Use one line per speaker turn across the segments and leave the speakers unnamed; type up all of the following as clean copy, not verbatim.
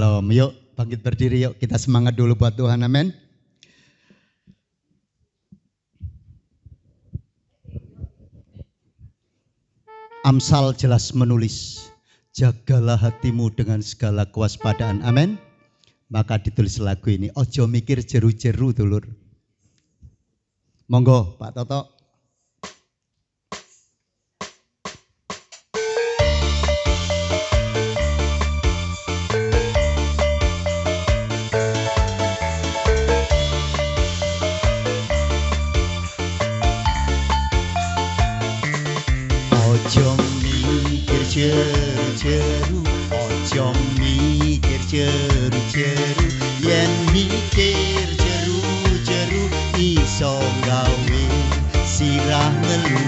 Shalom. Yuk bangkit berdiri, yuk kita semangat dulu buat Tuhan. Amin. Amsal jelas menulis, jagalah hatimu dengan segala kewaspadaan. Amin. Maka ditulis lagu ini, ojo mikir jeru-jeru dulur. Monggo Pak Toto. Ojo mikir jeru-jeru, ojo mikir jeru-jeru, yen mikir jeru-jeru iso gawe sirah ngelu.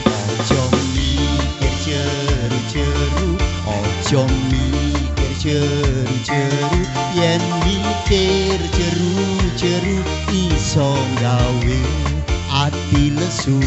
Ojo mikir jeru-jeru, ojo mikir jeru-jeru, yen mikir jeru-jeru iso gawe ati lesu.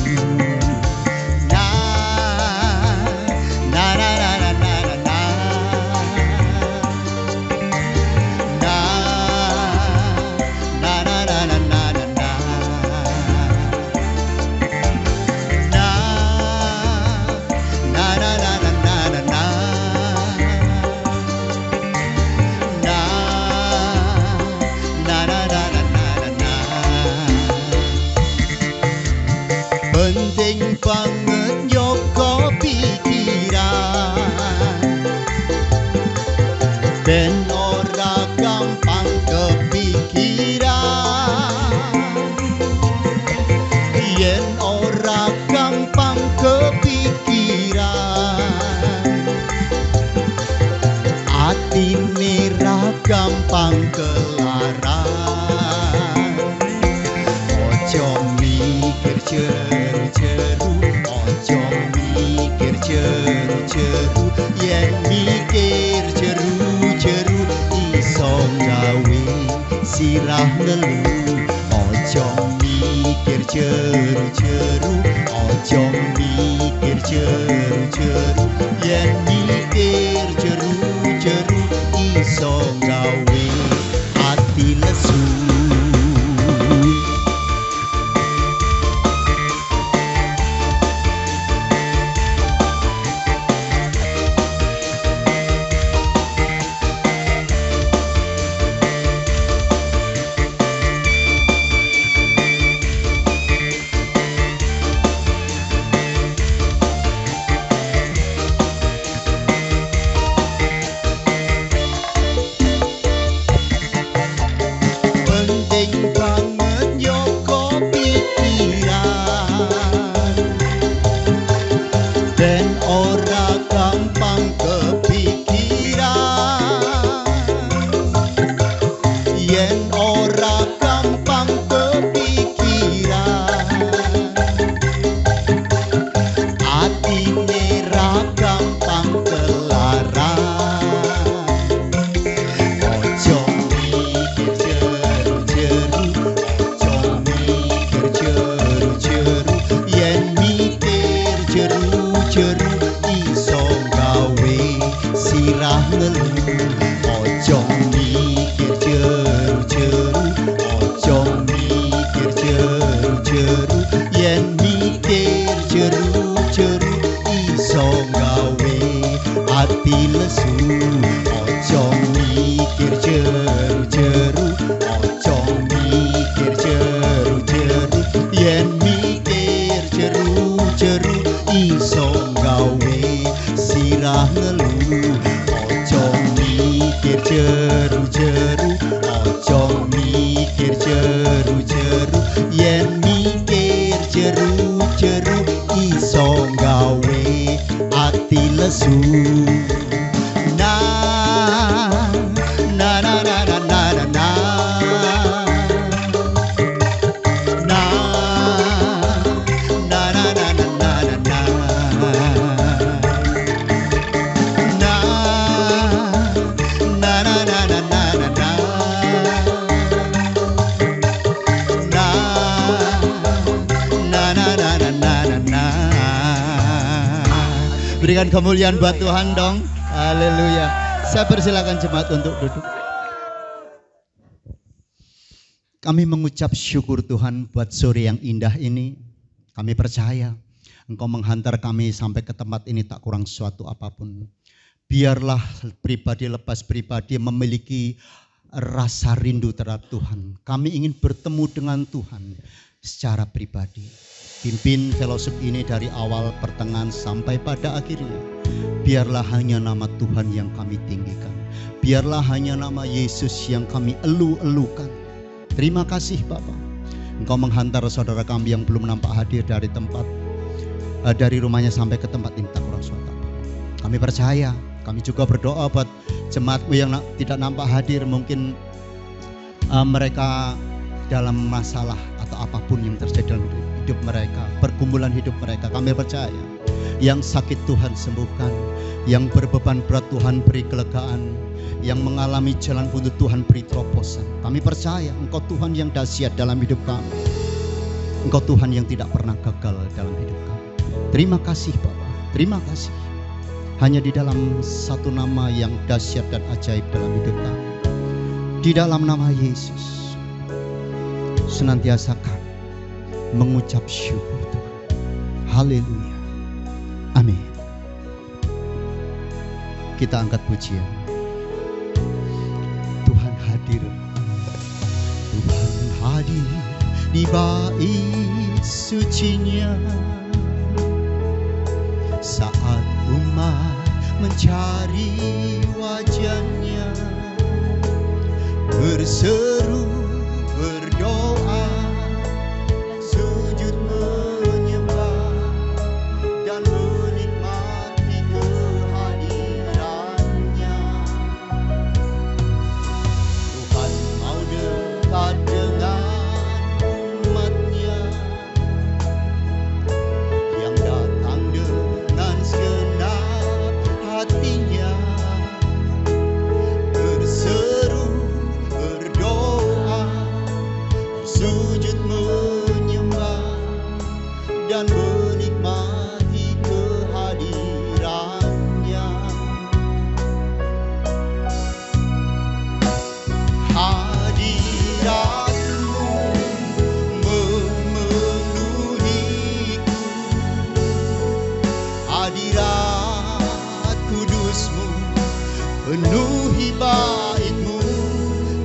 Penting banget nyoba pikiran, ben ora gampang kepikiran. Yen ora gampang kepikiran, atine ra gampang kelaran. Ojo mikir jeru-jeru, ojo mikir jeru-jeru, yen mikir jeru-jeru iso gawe sirah ngelu. Ojo mikir jeru-jeru, ojo mikir jeru-jeru, yen mikir jeru-jeru iso gawe ati lesu. Berikan kemuliaan buat Tuhan dong. Haleluya. Saya persilakan jemaat untuk duduk. Kami mengucap syukur Tuhan buat sore yang indah ini. Kami percaya Engkau menghantar kami sampai ke tempat ini tak kurang suatu apapun. Biarlah pribadi lepas pribadi memiliki rasa rindu terhadap Tuhan. Kami ingin bertemu dengan Tuhan secara pribadi. Pimpin fellowship ini dari awal, pertengahan sampai pada akhirnya. Biarlah hanya nama Tuhan yang kami tinggikan. Biarlah hanya nama Yesus yang kami elu-elukan. Terima kasih Bapa. Engkau menghantar saudara kami yang belum nampak hadir dari tempat, dari rumahnya sampai ke tempat ini tak kurang suatu. Kami percaya, kami juga berdoa buat jemaatmu yang tidak nampak hadir. Mungkin mereka dalam masalah atau apapun yang terjadi dalam hidup mereka, pergumulan hidup mereka. Kami percaya yang sakit Tuhan sembuhkan, yang berbeban berat Tuhan beri kelegaan, yang mengalami jalan buntu Tuhan beri terobosan. Kami percaya Engkau Tuhan yang dahsyat dalam hidup kami. Engkau Tuhan yang tidak pernah gagal dalam hidup kami. Terima kasih Bapa, terima kasih. Hanya di dalam satu nama yang dahsyat dan ajaib dalam hidup kami, di dalam nama Yesus, senantiasa kami mengucap syukur Tuhan. Haleluya. Amin. Kita angkat pujian. Tuhan hadir. Tuhan hadir di bait sucinya. Saat umat mencari wajahnya, berseru, berdoa, sujud menyembah, dan menikmati kehadirannya. Tuhan mau dekat dengan umatnya yang datang dengan segenap hatinya, berseru, berdoa, bersujud menyembah, dan menikmati kehadirannya. Hadiratmu memenuhiku, hadirat kudusmu penuhi baitmu,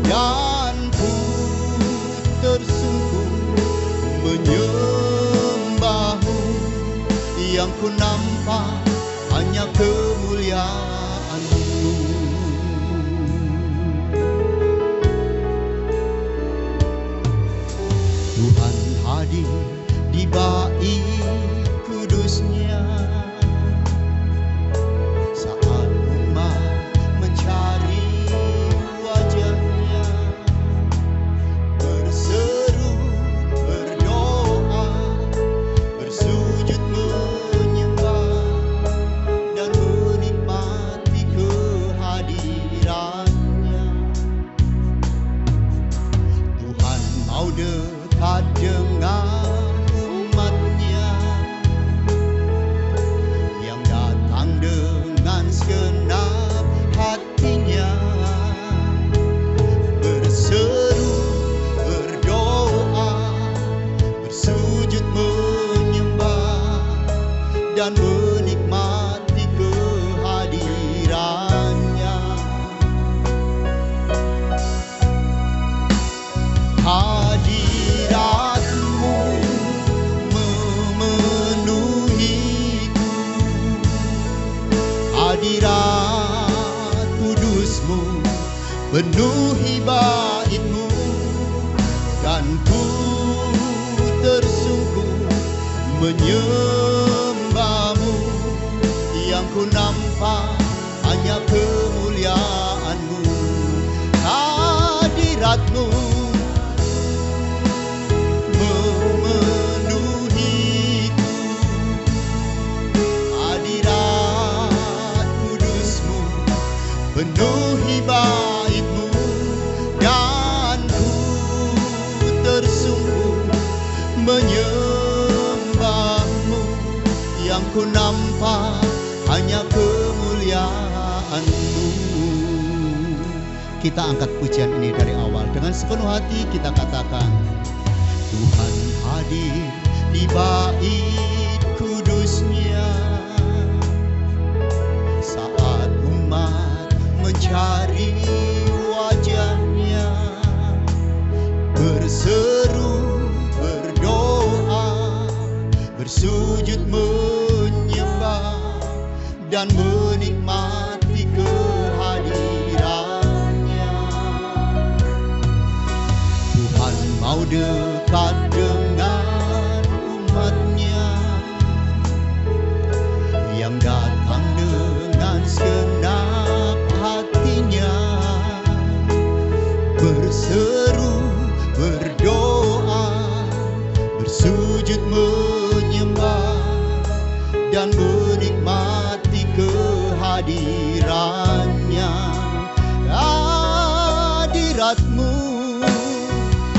dan ku tersungkur menyembahmu. Yang ku nampak hanya kemuliaan-Mu. Tuhan hadir di bait kudusnya. Saat umat mencari wajahnya, berseru, berdoa, bersujud menyembah, dan menikmati kehadirannya. Tuhan mau dekat dengan umatnya yang datang dengan segenap hatinya, berseru, berdoa, bersujud menyembah, dan menikmati kehadirannya. Hadiratmu memenuhiku, hadirat kudusmu penuhi baitmu, dan ku tersungkur menyembahmu. Yang ku nampak hanya kemuliaan-Mu. Hadirat-Mu memenuhiku, hadirat kudusmu penuhi baitmu, dan ku tersungkur menyembahmu. Yang ku nampak hanya kemuliaan-Mu. kita angkat pujian ini dari awal. Dengan sepenuh hati kita katakan, Tuhan hadir di bait kudus-Nya saat umat mencari wajah-Nya, berseru, berdoa, bersujud menyembah dan menikmati kehadirannya. Tuhan mau dekat dengan umatnya yang datang dengan segenap hatinya, berseru, berdoa, bersujud menyembah dan menikmati kehadirannya. Hadiratmu,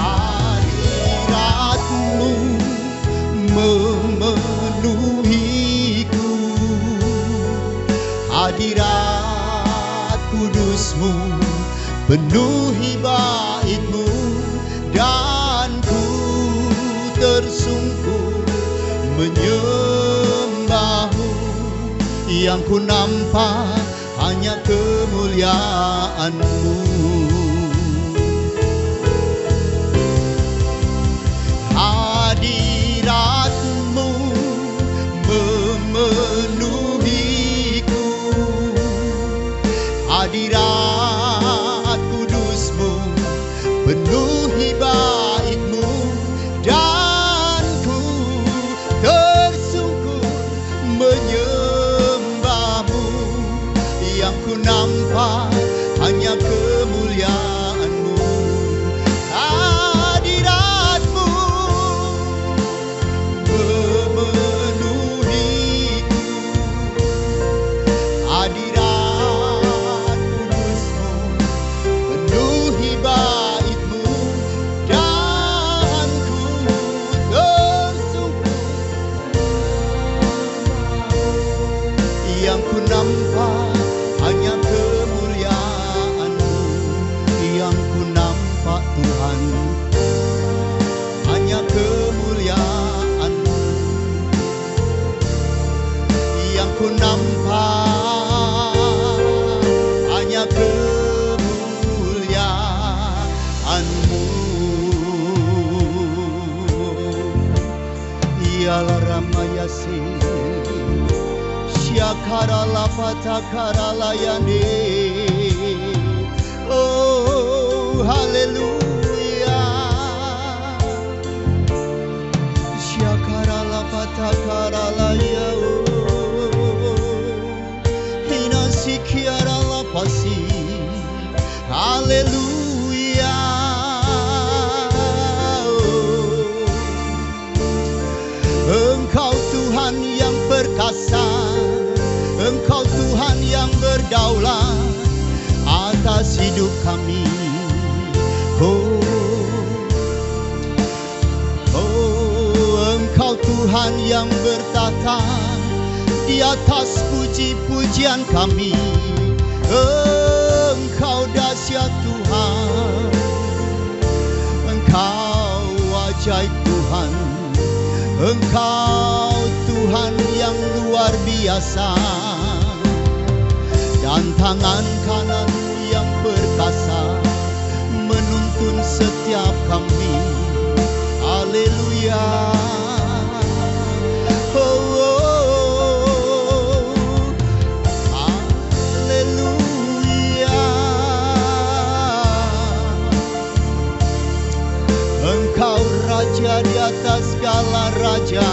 hadiratmu memenuhiku, hadirat kudus-Mu penuhi bait-Mu, dan ku tersungkur menyembah-Mu. Yang ku nampak hanya kemuliaan-Mu. Hadirat-Mu memenuhiku, hadirat kudus-Mu penuhi bait-Mu, dan ku tersungkur menyembah-Mu. Yang ku nampak hanya kemuliaan-Mu. Hadirat-Mu memenuhiku, hadirat kudus-Mu penuhi bait-Mu, dan ku tersungkur. Yang ku nampak hanya kemuliaan-Mu. Yang ku nampak Tuhan hanya kemuliaan-Mu. Yang ku nampak hanya kemuliaan-Mu. Ialah Ramayasi Syakara lapata layane. Oh haleluya, Syakara lapata layane. Hina sikiara lapasi. Haleluya. Engkau Tuhan yang perkasa, Engkau Tuhan yang berdaulat atas hidup kami. Engkau Tuhan yang bertata di atas puji-pujian kami. Engkau dahsyat Tuhan, Engkau ajaib Tuhan, Engkau Tuhan yang luar biasa, dan tangan kanan-Mu yang perkasa menuntun setiap kami. Haleluya. Haleluya. Engkau Raja di atas segala raja,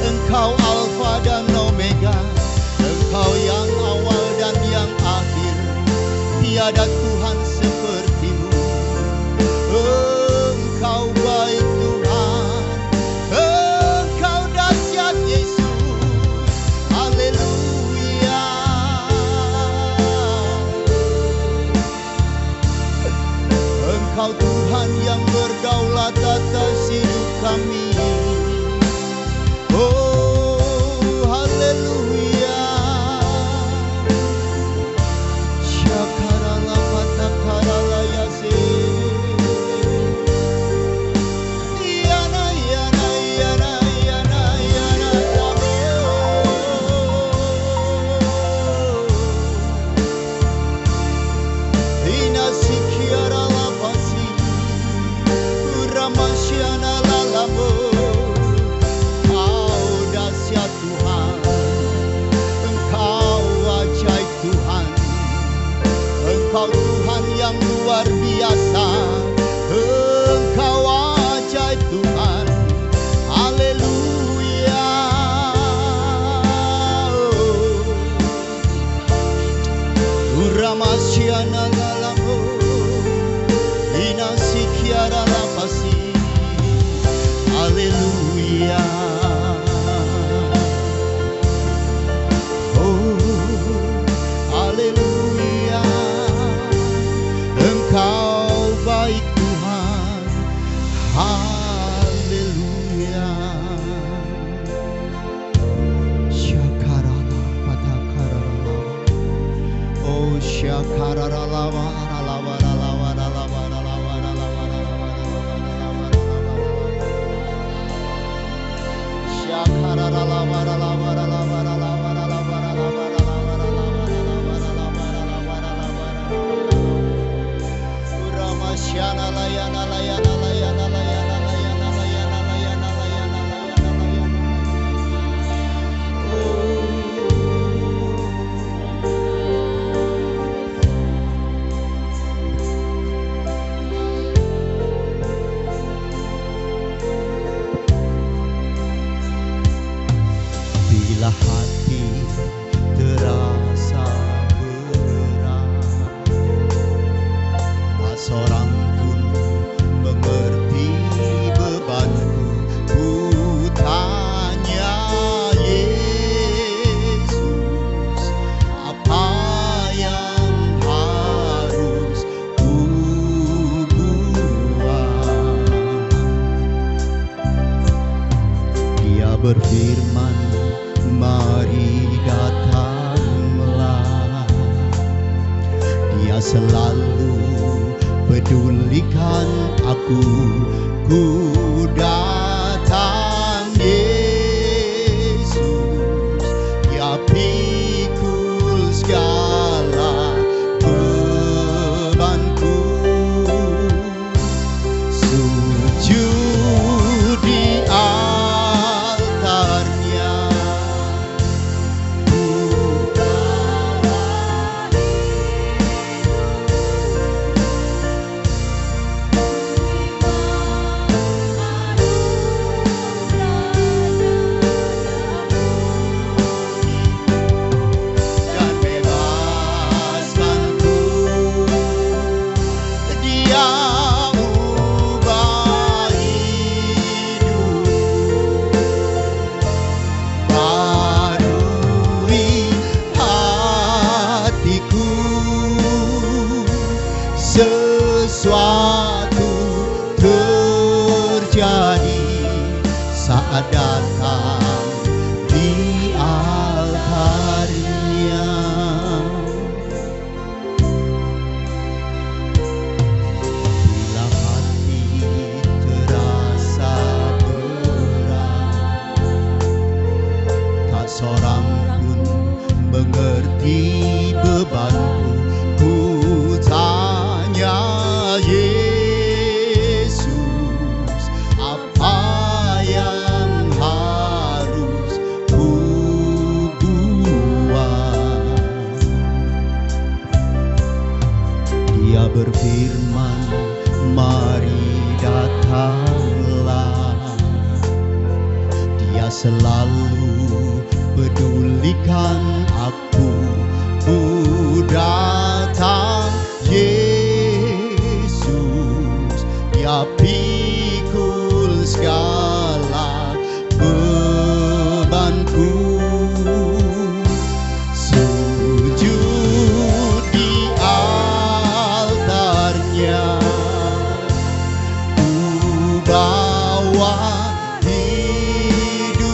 Engkau Alfa dan Omega, Engkau yang awal dan yang akhir. Tiada Tuhan seperti-Mu. Engkau baik Tuhan, Engkau dahsyat Yesus. Haleluya. Engkau Tuhan yang berdaulat atas hidup kami. Oh haleluya. Syakara lapata Tuhan yang luar biasa. Engkau ajaib Tuhan. Haleluya. Uramasyana lalamo inasikiara lapasi. Haleluya. Haleluya, Engkau baik Tuhan. Haleluya. Syakarala padakarala. Oh syakarala bila hati terasa berat, tak seorang pun mengerti bebanku. Ku tanya Yesus, apa yang harus ku buat? Dia berfirman, mari datanglah. Dia selalu pedulikan aku. Ku datang Yesus, Dia pikul segala bebanku. Sujud di altarnya, sesuatu terjadi saat datang di altarnya. Bila hati terasa berat, tak seorang pun mengerti bebanku. Ku tanya Yesus, apa yang harus ku buat? Dia berfirman, mari datanglah. Dia selalu pedulikan aku. Ku datang Yesus, Dia pikul segala bebanku. Sujud di altarnya, ku bawa hidupku.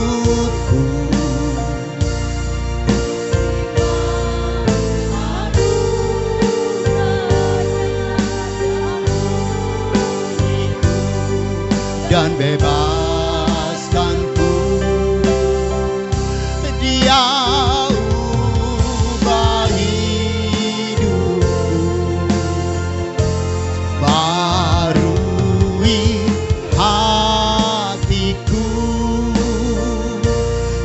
Dan bebaskanku. Dia ubah hidupku, barui hatiku.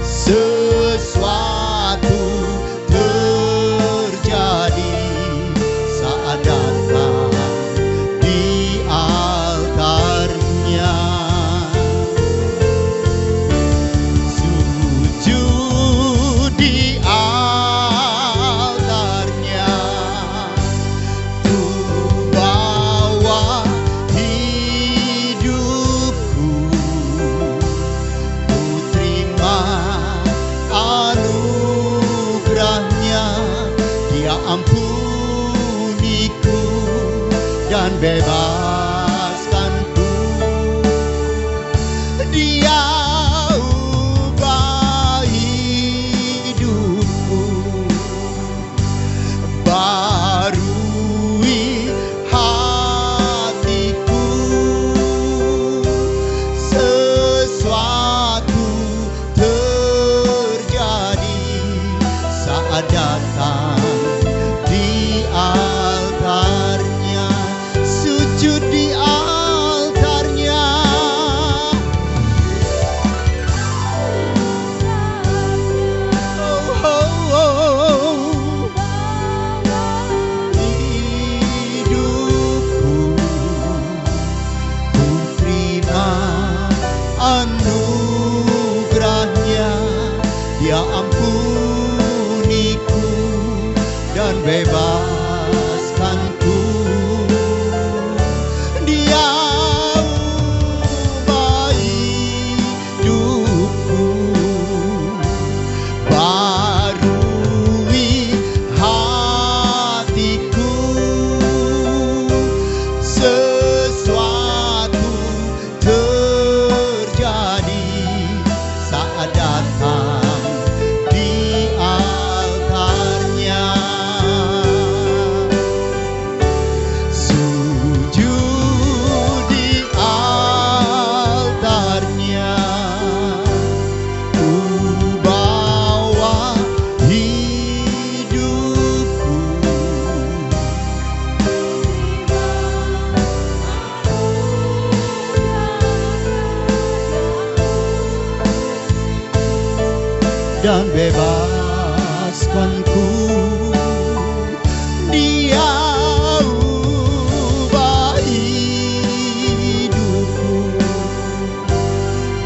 Sesuatu terjadi saat datang dan bebaskanku. Dia ubah hidupku, barui hatiku. Sesuatu terjadi saat datang di altarnya, sujud di altarnya. Oh, oh, oh. Hidupku ku terima anugerahnya, Dia ampuniku dan bebaskanku. Dia ubah hidupku, barui hatiku. Sesuatu terjadi saat datang di altarnya. Sujud di altarnya, ku bawa hidupku. Dan bebaskanku. Dia ubah hidupku,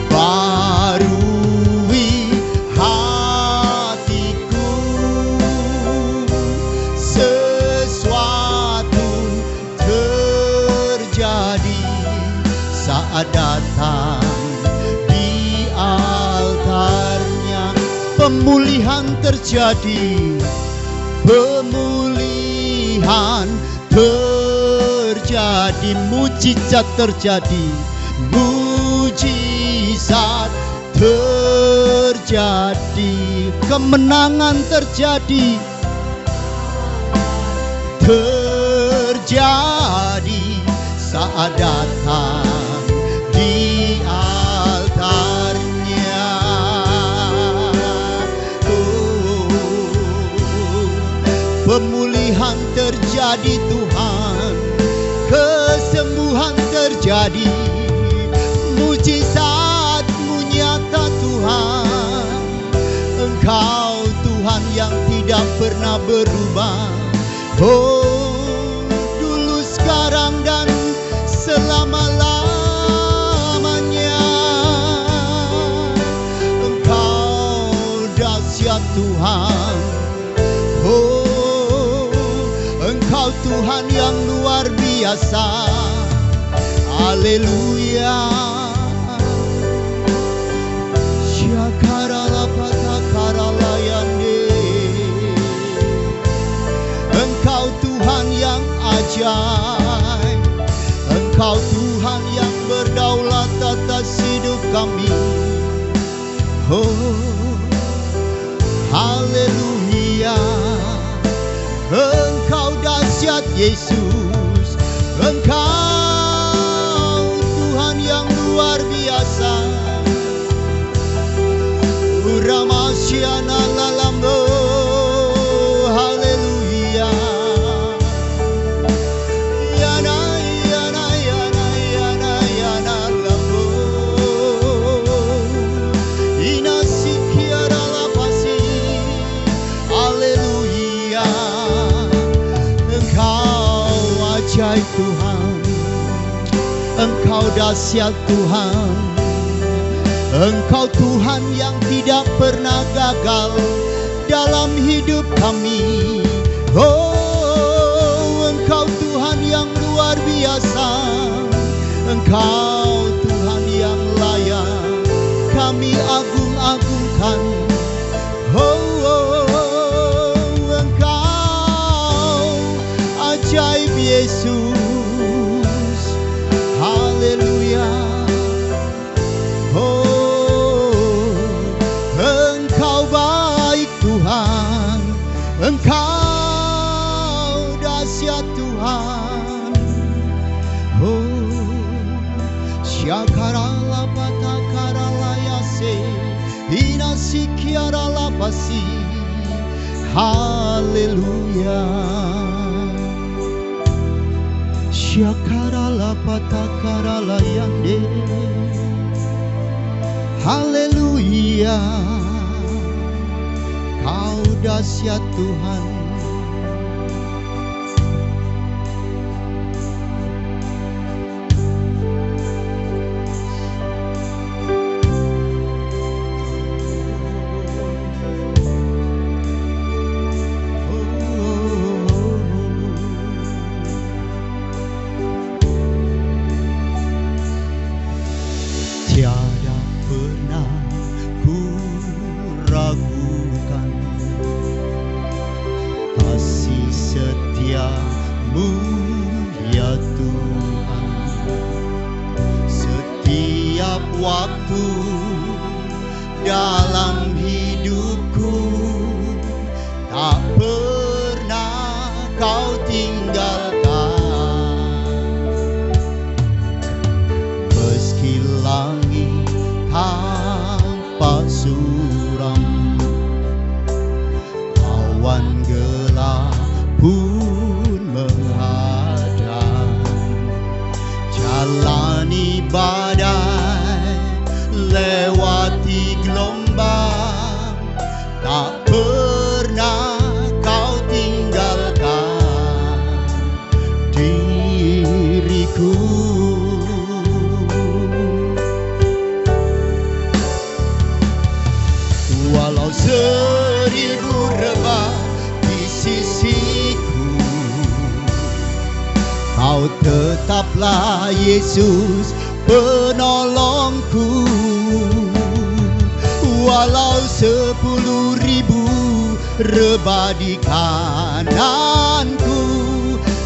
barui hatiku. Sesuatu terjadi saat datang di altarnya. Pemulihan terjadi, pemulihan terjadi, mujizat terjadi, mujizat terjadi, kemenangan terjadi, terjadi saat datang di altarnya. Pemulihan terjadi Tuhan, kesembuhan terjadi, mujizat-Mu nyata Tuhan. Engkau Tuhan yang tidak pernah berubah, oh dulu, sekarang, dan selama-lamanya. Engkau dahsyat Tuhan, oh Engkau Tuhan yang luar biasa. Haleluya. Syakaralapatakaralayande. Engkau Tuhan yang ajaib, Engkau Tuhan yang berdaulat atas hidup kami. Oh, haleluya. Engkau dahsyat Yesus, Engkau Tuhan yang luar biasa. Uramasyana lalambo, haleluya. Yana yana yana yana yana lambo, inasikiara lapasi, haleluya. Engkau ajaib Tuhan, Engkau dahsyat Tuhan, Engkau Tuhan yang tidak pernah gagal dalam hidup kami. Oh, Engkau Tuhan yang luar biasa, Engkau Tuhan yang layak kami agung-agungkan. Oh, Engkau ajaib Yesus. Tuhan. Oh, syakarala patakarala yase, inasikiarala pasi. Haleluya. Syakarala patakarala yande. Haleluya. Kau dahsyat Tuhan. Tiada pernah ku ragukan kasih setiamu ya Tuhan. Setiap waktu dalam hidupku tak pernah kau tinggalkan. Meski langit tampak suram, awan gelap pun menghadang, jalani badai, lewati gelombang, tak pernah kau tinggalkan diriku. Walau seribu rebah di sisiku, kau tetaplah Yesus penolongku. Walau 10.000 rebah di kananku,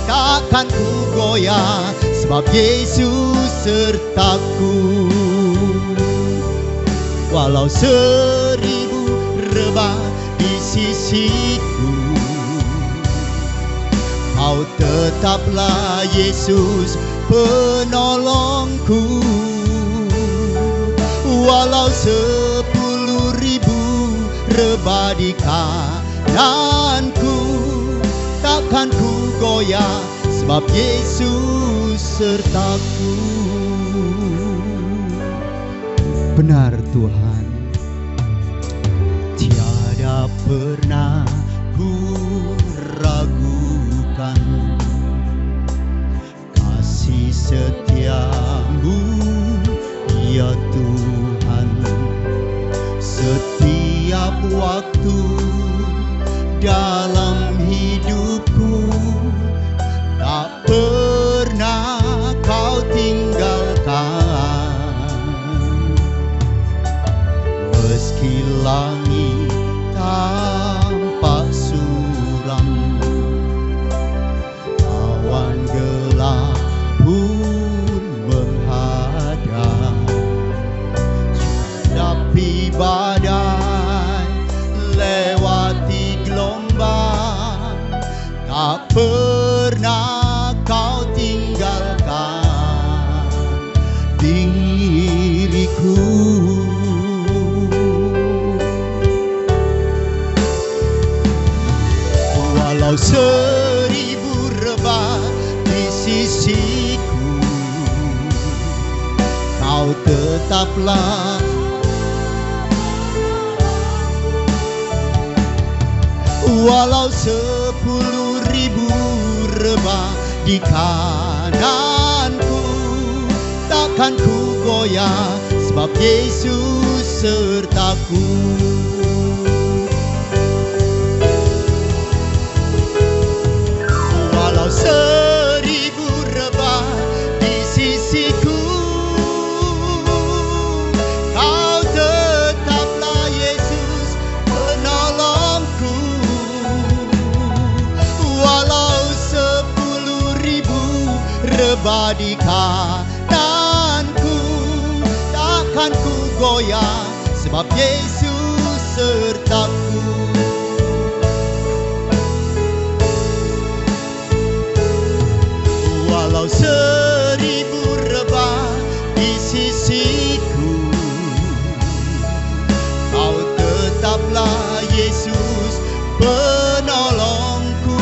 takkan ku goyah sebab Yesus sertaku. Walau 1000 rebah di sisiku, kau tetaplah Yesus penolongku. Walau 10.000 rebah di kananku, takkan ku goyah sebab Yesus sertaku. Benar Tuhan, tiada pernah ku ragukan kasih setiamu ya Tuhan. Setiap waktu dalam hidupku tak pernah kau tinggalkan. Meski langit tampak suram, awan gelap pun menghadang, hadapi badai, lewati gelombang, tak pernah kau tinggalkan diriku. Walau 1000 rebah di sisiku, kau tetaplah. Walau 10.000 rebah di kananku, takkan ku goyah sebab Yesus sertaku. Walau 1000 rebah di sisiku, kau tetaplah Yesus penolongku. Walau 10.000 rebah di kananku, takkan ku goyah sebab Yesus sertaku. Walau 1000 rebah di sisiku, Kau tetaplah Yesus penolongku.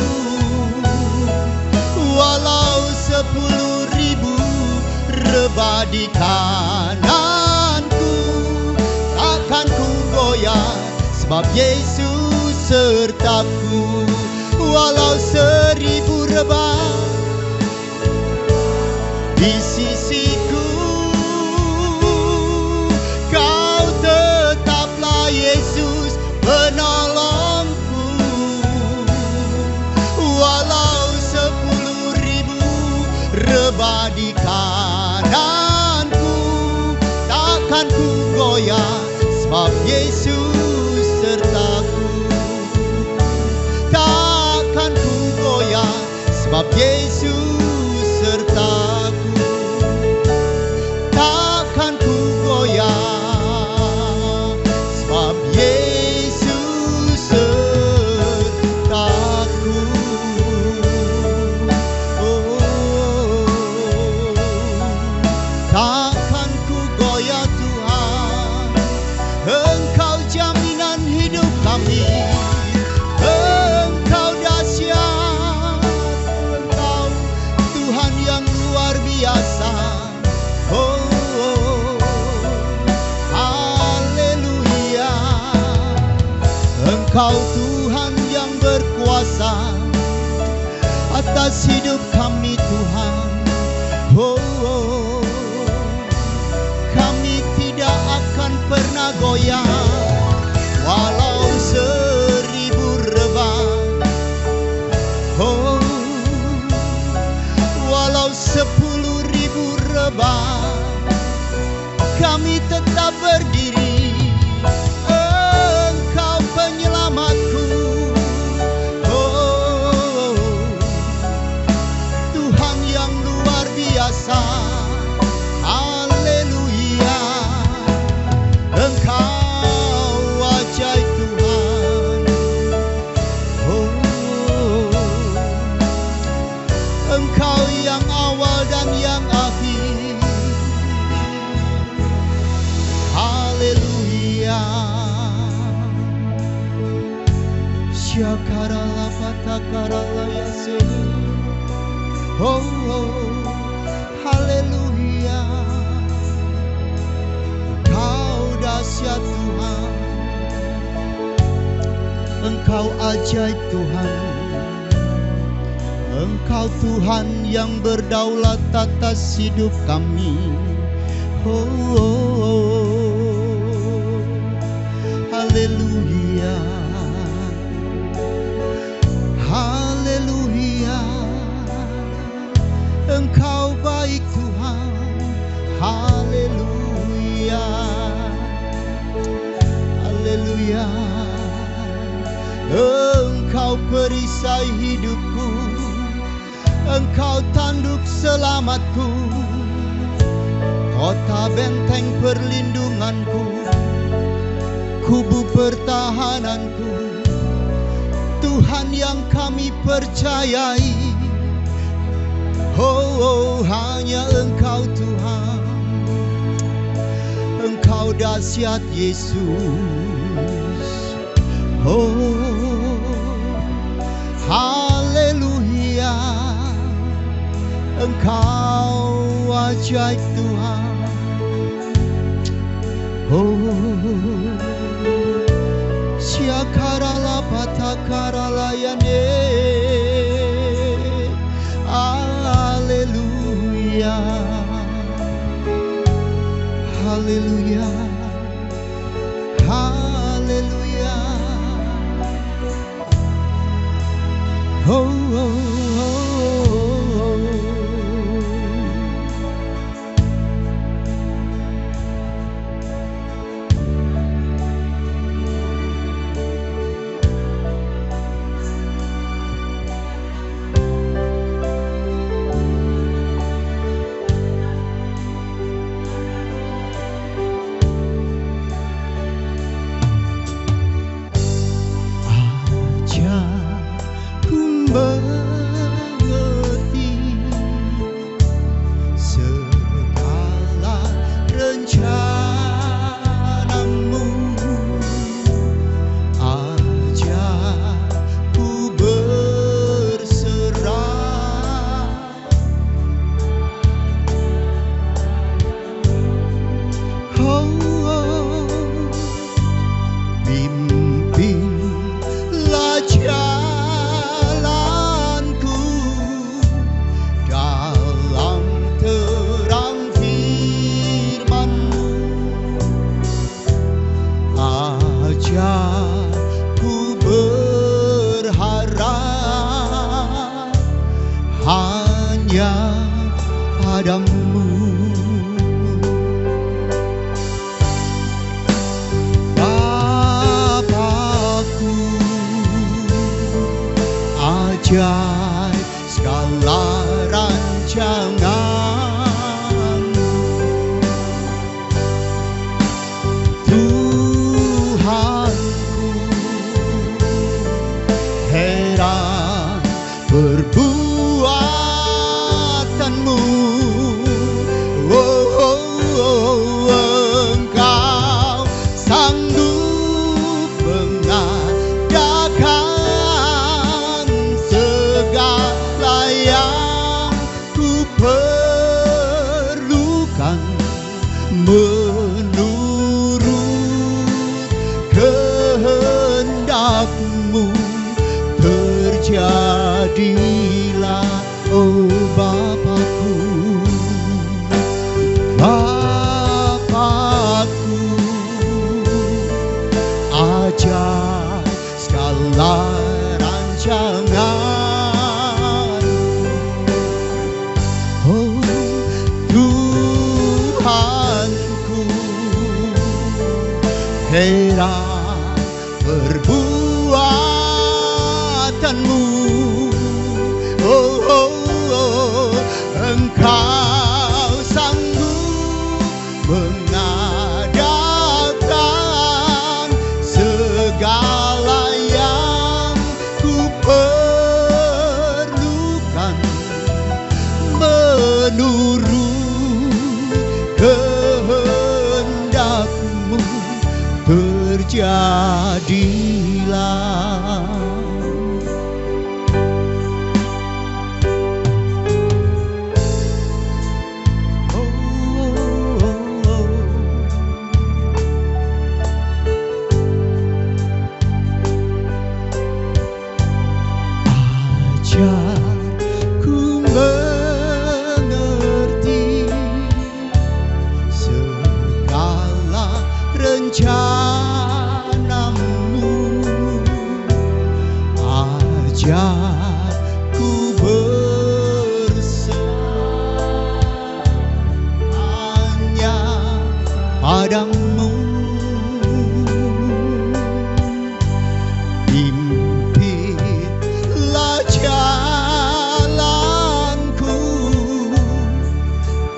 Walau 10.000 rebah di kananku, takkan ku goyah sebab Yesus sertaku. Walau 1000 rebah di sisiku, Kau tetaplah Yesus penolongku. Walau 10.000 rebah di kananku, takkan ku goyah sebab Yesus sertaku. Takkan ku goyah sebab Yesus sertaku. Takkan ku goyah sebab Yesus sertaku. Takkan ku goyah Tuhan, Engkau jaminan hidup kami. Engkau dahsyat, Engkau Tuhan yang luar biasa. Haleluya. Engkau Tuhan yang berkuasa atas hidup kami Tuhan. Kami tidak akan pernah goyah walau 1000 rebah, walau 10.000 rebah, kami tetap berdiri. Engkau penyelamatku, Tuhan yang luar biasa. Haleluya. Engkau ajaib Tuhan. Engkau yang awal dan yang akhir. Haleluya. Syakarala patakarala yase. Haleluya. Engkau dahsyat Tuhan. Engkau ajaib Tuhan. Engkau Tuhan yang berdaulat atas hidup kami. Haleluya. Haleluya. Engkau baik Tuhan. Haleluya. Haleluya. Engkau perisai hidupku. Engkau tanduk selamatku, kota benteng perlindunganku, kubu pertahananku. Tuhan yang kami percayai. Hanya Engkau Tuhan. Engkau dahsyat Yesus. Haleluya. Engkau ajaib Tuhan. Syakarala patakarala yane. Haleluya. Haleluya. Haleluya. padamu. Bapakku, ajaib segala rancangan-Mu. Tuhanku, heran perbuatanmu. Engkau sanggup mengadakan segala yang ku perlukan, menurut kehendak-Mu. Terjadilah, oh Bapakku. Bapakku, ajaib segala rancangan. Oh Tuhanku, heran perbuatanmu. Engkau sanggup mengadakan segala yang ku perlukan, menurut kehendak-Mu. Terjadilah. Ku mengerti segala rencana-Mu. Ajar ku berserah hanya padamu. Pimpinlah jalanku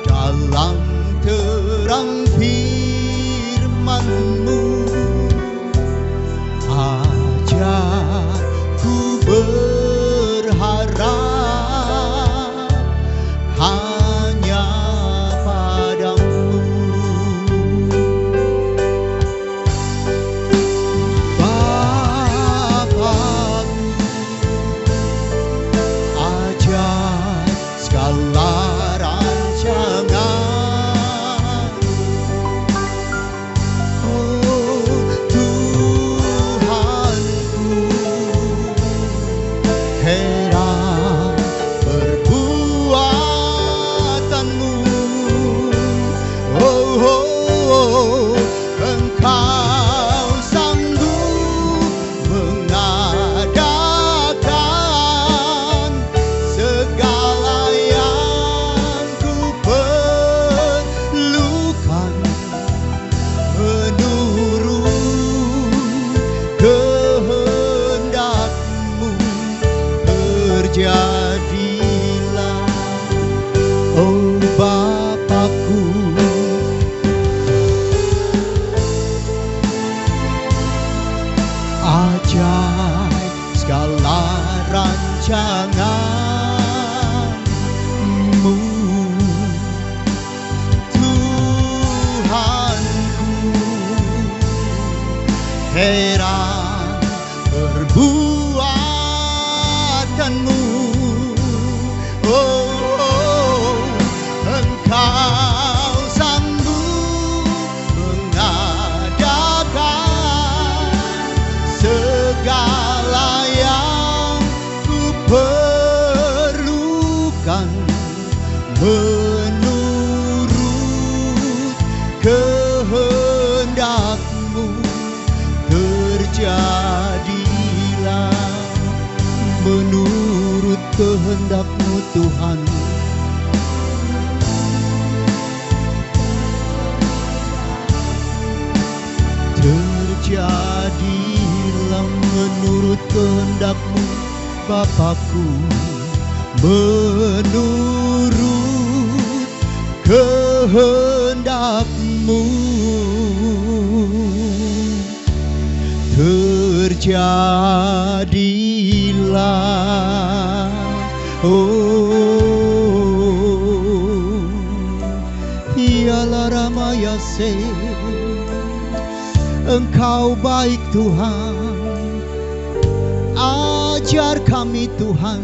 dalam terang firman-Mu. Ajar ku berharap hanya padamu. Bapakku, ajaib segala rancangan. Oh Tuhanku, heran perbuatanmu. Engkau sanggup mengadakan segala yang ku perlukan, menurut kehendak-Mu. Terjadilah, oh Bapakku. Ajaib segala rancangan-Mu. Tuhanku, heran perbuatanmu. Engkau sanggup mengadakan segala yang ku perlukan, menurut kehendak-Mu. Terjadilah menurut kehendak-Mu Tuhan. Jadilah menurut kehendak-Mu Bapakku, menurut kehendak-Mu terjadilah. Ialah Ramayase, Engkau baik Tuhan. Ajar kami Tuhan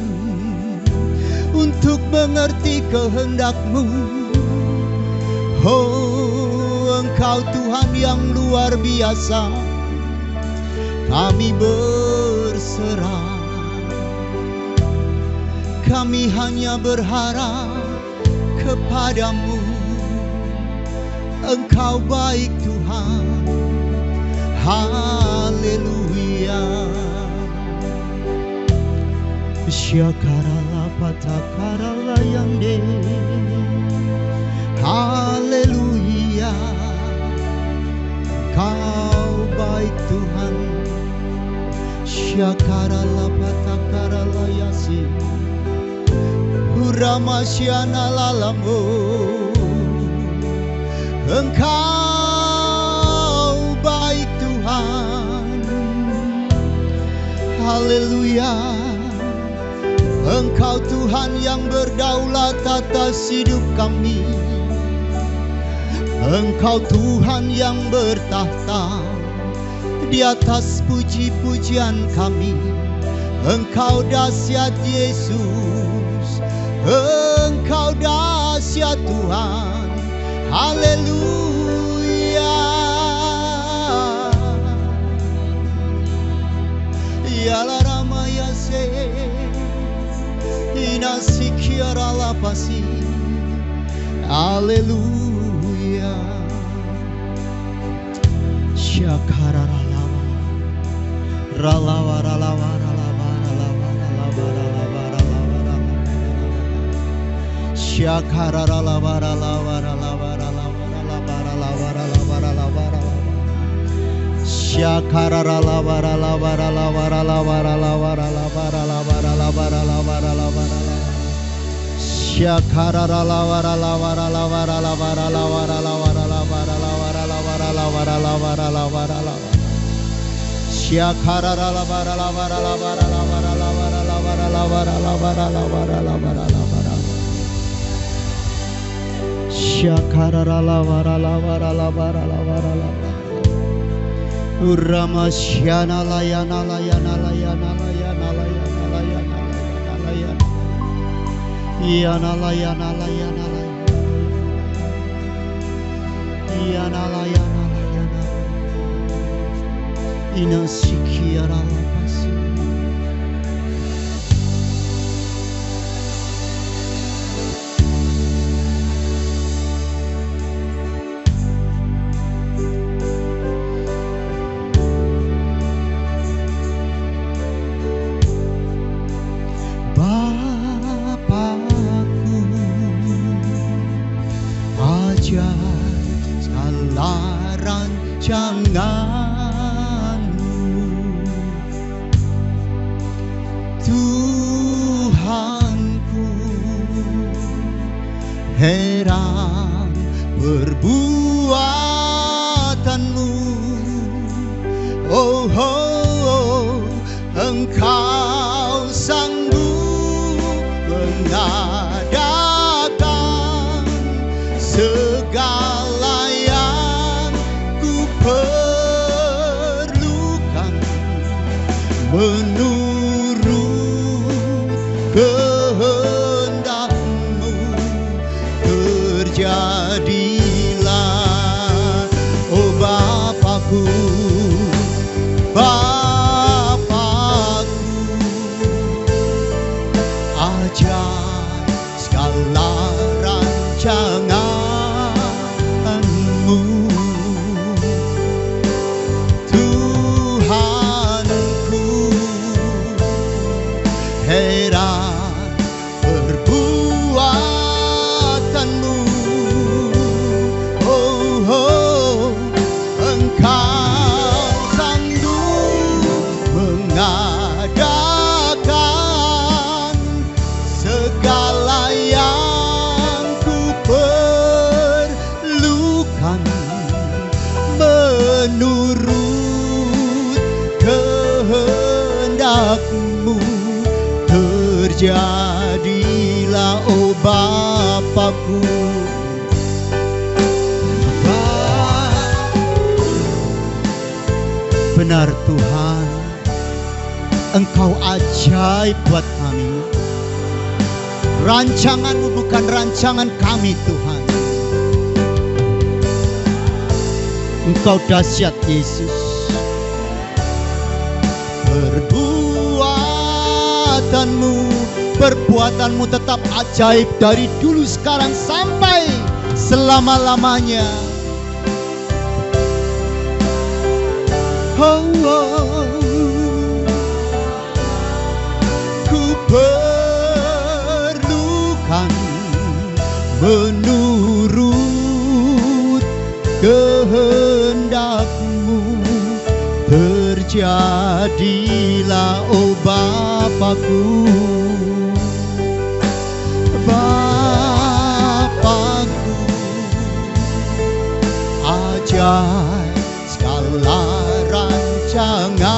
untuk mengerti kehendak-Mu. Oh, Engkau Tuhan yang luar biasa. Kami berserah, kami hanya berharap kepada-Mu. Engkau baik Tuhan. Haleluya. Syakarala patakarala yande. Haleluya. Kau baik Tuhan. Syakarala patakarala yasi. Uramasyana lalamu. Engkau baik Tuhan. Haleluya. Engkau Tuhan yang berdaulat atas hidup kami. Engkau Tuhan yang bertahta di atas puji-pujian kami. Engkau dahsyat Yesus, Engkau dahsyat Tuhan. Haleluya. Ialah Ramayase, Inasikiara lapasi. Haleluya. Syakara ralawa, ralawa ralawa ralawa ralawa ralawa ralawa ralawa. Syakara ralawa ralawa ralawa ralawa ralawa ralawa ralawa ralawa. Syakara ralawa ralawa ralawa ralawa ralawa ralawa ralawa ralawa ralawa ralawa ralawa. Syakara ralawa ralawa ralawa ralawa ralawa ralawa ralawa ralawa ralawa ralawa ralawa ralawa ralawa. Syakara ralawa ralawa ralawa ralawa ralawa ralawa ralawa ralawa ralawa ralawa ralawa. Syakara ralawa ralawa ralawa ralawa ralawa. Uramasyana layana layana layana layana layana layana layana. Iyana layana layana layana. Iyana layana layana. Inasikiara lapasi. Rancangan-Mu, Tuhanku, heran perbuatan-Mu. Oh, oh, Engkau sanggup mengadakan segala yang ku perlukan menurut kehendak-Mu. Terjadilah, oh Bapakku, Bapakku, ajar segala rancangan-Mu. Tuhanku, heran perbuatan-Mu. Bapakku. Benar Tuhan, Engkau ajaib buat kami. Rancangan-Mu bukan rancangan kami Tuhan. Engkau dahsyat Yesus. Perbuatanmu tetap ajaib dari dulu sekarang sampai selama-lamanya. Ku perlukan menurut kehendak-Mu. Terjadilah, oh Bapakku, Bapakku, ajaib segala rancangan-Mu.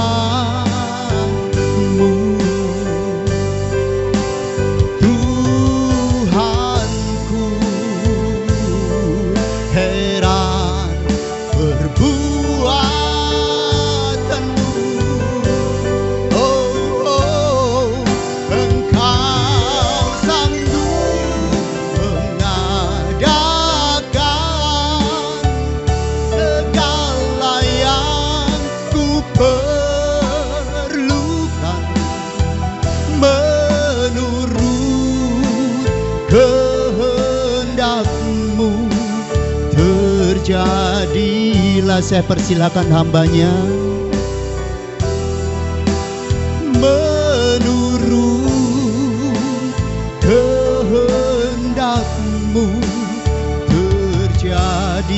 Tuhanku, heran perbuatan-Mu. Oh, Engkau sanggup mengadakan segala yang ku perlukan menurut kehendak-Mu. Terjadilah, saya persilakan hambanya, menurut kehendak-Mu. Terjadilah.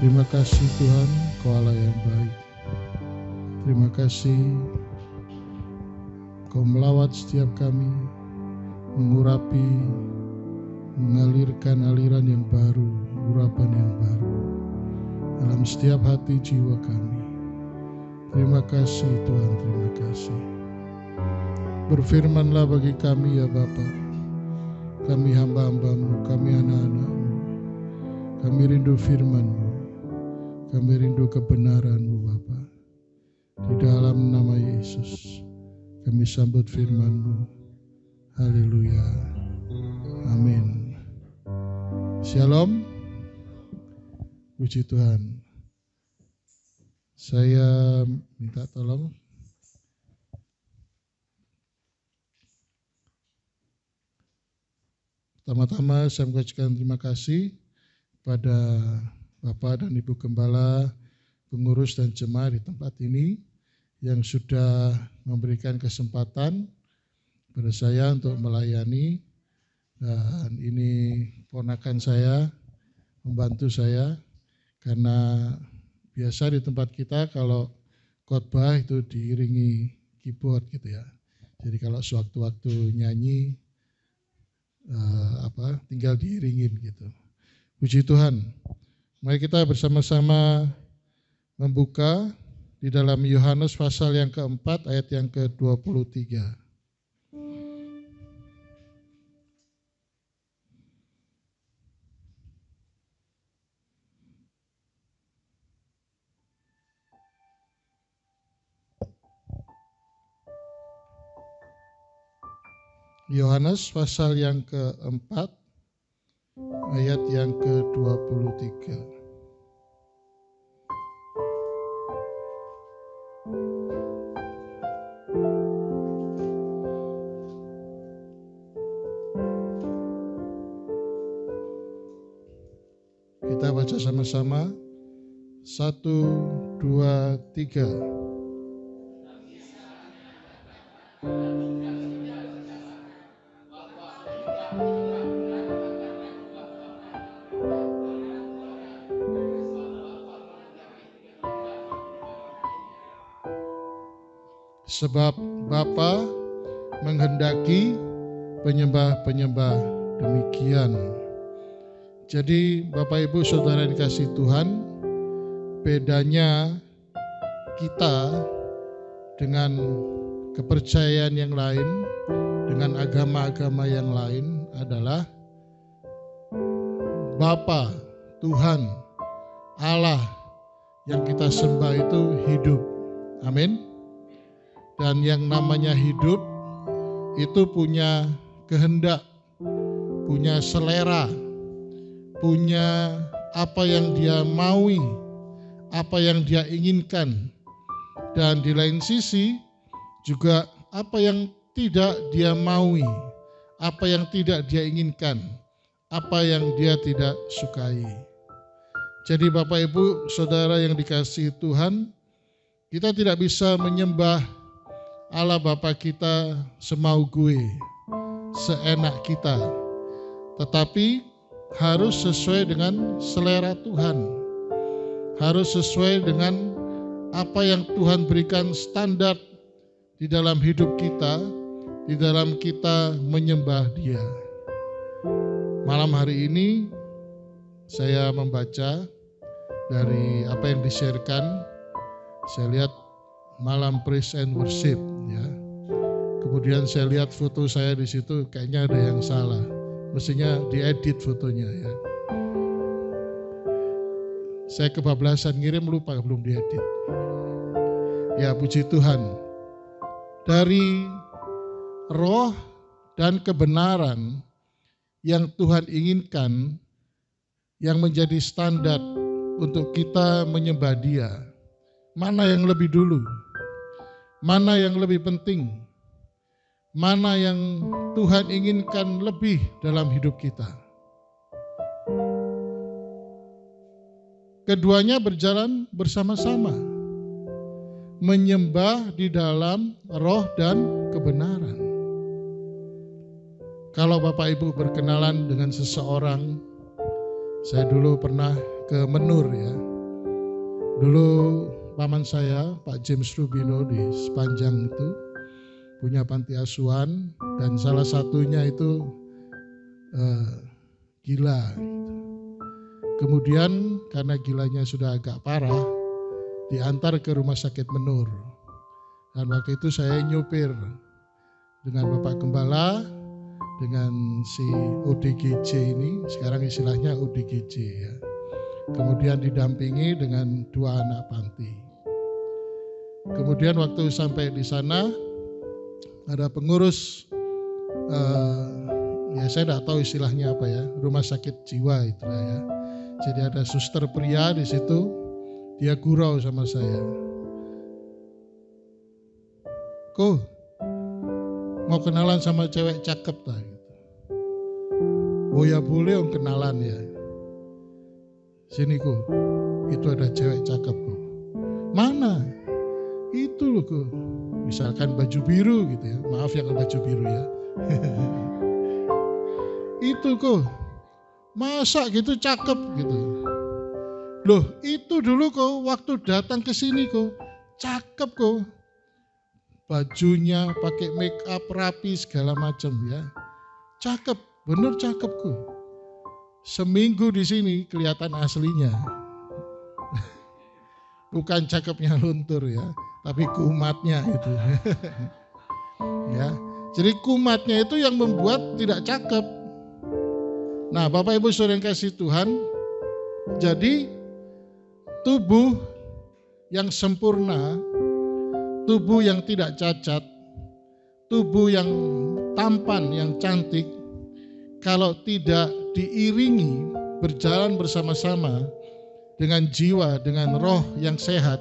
Terima kasih Tuhan, Kau Allah yang baik. Terima kasih Kau melawat setiap kami, mengurapi, mengalirkan aliran yang baru, urapan yang baru dalam setiap hati jiwa kami. Terima kasih Tuhan, terima kasih. Berfirmanlah bagi kami ya Bapa. Kami hamba-hamba-Mu, kami anak-anak-Mu. Kami rindu firman-Mu. Kami rindu kebenaran-Mu Bapa. Di dalam nama Yesus kami sambut firman-Mu. Haleluya. Amin. Shalom. Puji Tuhan. Saya minta tolong. Pertama-tama saya mengucapkan terima kasih pada Bapak dan Ibu Gembala, pengurus dan jemaat di tempat ini yang sudah memberikan kesempatan pada saya untuk melayani. Dan ini ponakan saya, membantu saya, karena biasa di tempat kita kalau khotbah itu diiringi keyboard gitu ya. Jadi kalau sewaktu-waktu nyanyi, tinggal diiringin gitu. Puji Tuhan. Mari kita bersama-sama membuka di dalam Yohanes pasal yang keempat ayat yang ke-23. Yohanes pasal yang keempat ayat yang ke-23. Kita baca sama-sama. 1, 2, 3. Sebab Bapa menghendaki penyembah-penyembah demikian. Jadi Bapak Ibu Saudara yang dikasihi Tuhan, bedanya kita dengan kepercayaan yang lain, dengan agama-agama yang lain adalah Bapa, Tuhan, Allah yang kita sembah itu hidup. Amin. Dan yang namanya hidup itu punya kehendak, punya selera, punya apa yang dia maui, apa yang dia inginkan. Dan di lain sisi juga apa yang tidak dia maui, apa yang tidak dia inginkan, apa yang dia tidak sukai. Jadi Bapak Ibu Saudara yang dikasihi Tuhan, kita tidak bisa menyembah Allah Bapa kita semau gue, seenak kita, tetapi harus sesuai dengan selera Tuhan, harus sesuai dengan apa yang Tuhan berikan standar di dalam hidup kita, di dalam kita menyembah Dia. Malam hari ini saya membaca dari apa yang di-share-kan. Saya lihat malam praise and worship, ya. Kemudian saya lihat foto saya di situ, kayaknya ada yang salah. Mestinya diedit fotonya, ya. Saya kebablasan ngirim, lupa belum diedit. Ya, puji Tuhan. Dari roh dan kebenaran yang Tuhan inginkan, yang menjadi standar untuk kita menyembah Dia, mana yang lebih dulu? Mana yang lebih penting? Mana yang Tuhan inginkan lebih dalam hidup kita? Keduanya berjalan bersama-sama, menyembah di dalam roh dan kebenaran. Kalau Bapak Ibu berkenalan dengan seseorang, saya dulu pernah ke Menur, ya. Dulu paman saya, Pak James Rubino di Sepanjang itu punya panti asuhan, dan salah satunya itu gila. Kemudian karena gilanya sudah agak parah, diantar ke rumah sakit Menur. Dan waktu itu saya nyupir dengan Bapak Gembala, dengan si ODGJ ini, sekarang istilahnya ODGJ, ya. Kemudian didampingi dengan 2 anak panti. Kemudian waktu sampai di sana ada pengurus, ya saya tidak tahu istilahnya apa, ya, rumah sakit jiwa itu, ya. Jadi ada suster pria di situ, dia gurau sama saya. Ko, mau kenalan sama cewek cakep tak? Oh ya boleh, om kenalan, ya. Sini ku, itu ada cewek cakep ku. Mana? Itu loh ku. Misalkan baju biru gitu, ya. Maaf yang baju biru, ya. Itu ku. Masa gitu cakep gitu. Loh, itu dulu ku waktu datang ke sini ku. Cakep ku. Bajunya pakai make up rapi segala macam, ya. Cakep, bener cakep ku. Seminggu di sini kelihatan aslinya. Bukan cakepnya luntur, ya, tapi kumatnya itu. Ya. Jadi kumatnya itu yang membuat tidak cakep. Nah, Bapak Ibu Saudara yang kasih Tuhan, jadi tubuh yang sempurna, tubuh yang tidak cacat, tubuh yang tampan, yang cantik, kalau tidak diiringi berjalan bersama-sama dengan jiwa, dengan roh yang sehat,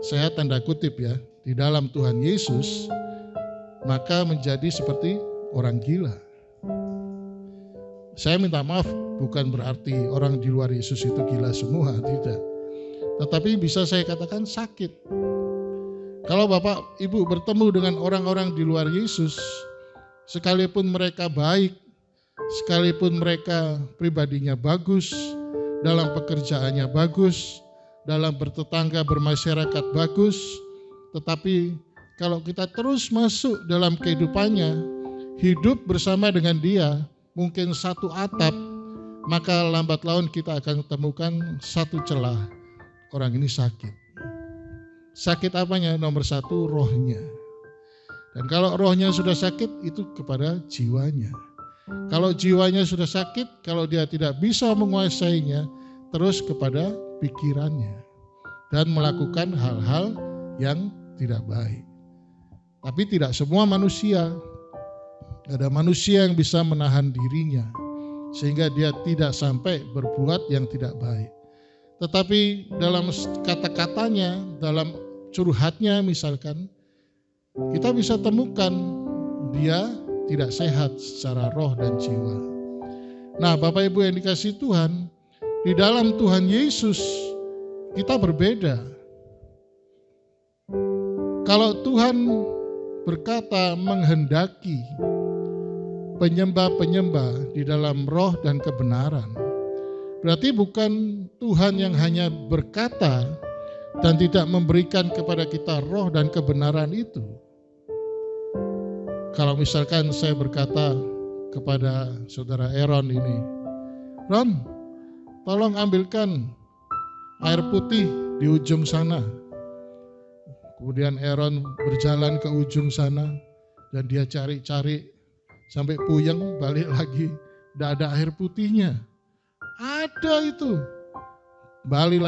sehat tanda kutip, ya, di dalam Tuhan Yesus, maka menjadi seperti orang gila. Saya minta maaf, bukan berarti orang di luar Yesus itu gila semua, tidak. Tetapi bisa saya katakan sakit. Kalau Bapak Ibu bertemu dengan orang-orang di luar Yesus, sekalipun mereka baik, sekalipun mereka pribadinya bagus, dalam pekerjaannya bagus, dalam bertetangga bermasyarakat bagus, tetapi kalau kita terus masuk dalam kehidupannya, hidup bersama dengan dia, mungkin satu atap, maka lambat laun kita akan temukan satu celah. Orang ini sakit. Sakit apanya? Nomor satu, rohnya. Dan kalau rohnya sudah sakit, itu kepada jiwanya. Kalau jiwanya sudah sakit, kalau dia tidak bisa menguasainya, terus kepada pikirannya. Dan melakukan hal-hal yang tidak baik. Tapi tidak semua manusia. Ada manusia yang bisa menahan dirinya sehingga dia tidak sampai berbuat yang tidak baik. Tetapi dalam kata-katanya, dalam curhatnya misalkan, kita bisa temukan dia tidak sehat secara roh dan jiwa. Nah, Bapak Ibu yang dikasihi Tuhan, di dalam Tuhan Yesus kita berbeda. Kalau Tuhan berkata menghendaki penyembah-penyembah di dalam roh dan kebenaran, berarti bukan Tuhan yang hanya berkata dan tidak memberikan kepada kita roh dan kebenaran itu. Kalau misalkan saya berkata kepada saudara Aaron ini, Ron, tolong ambilkan air putih di ujung sana. Kemudian Aaron berjalan ke ujung sana dan dia cari-cari sampai puyeng, balik lagi, tidak ada air putihnya. Ada itu, balik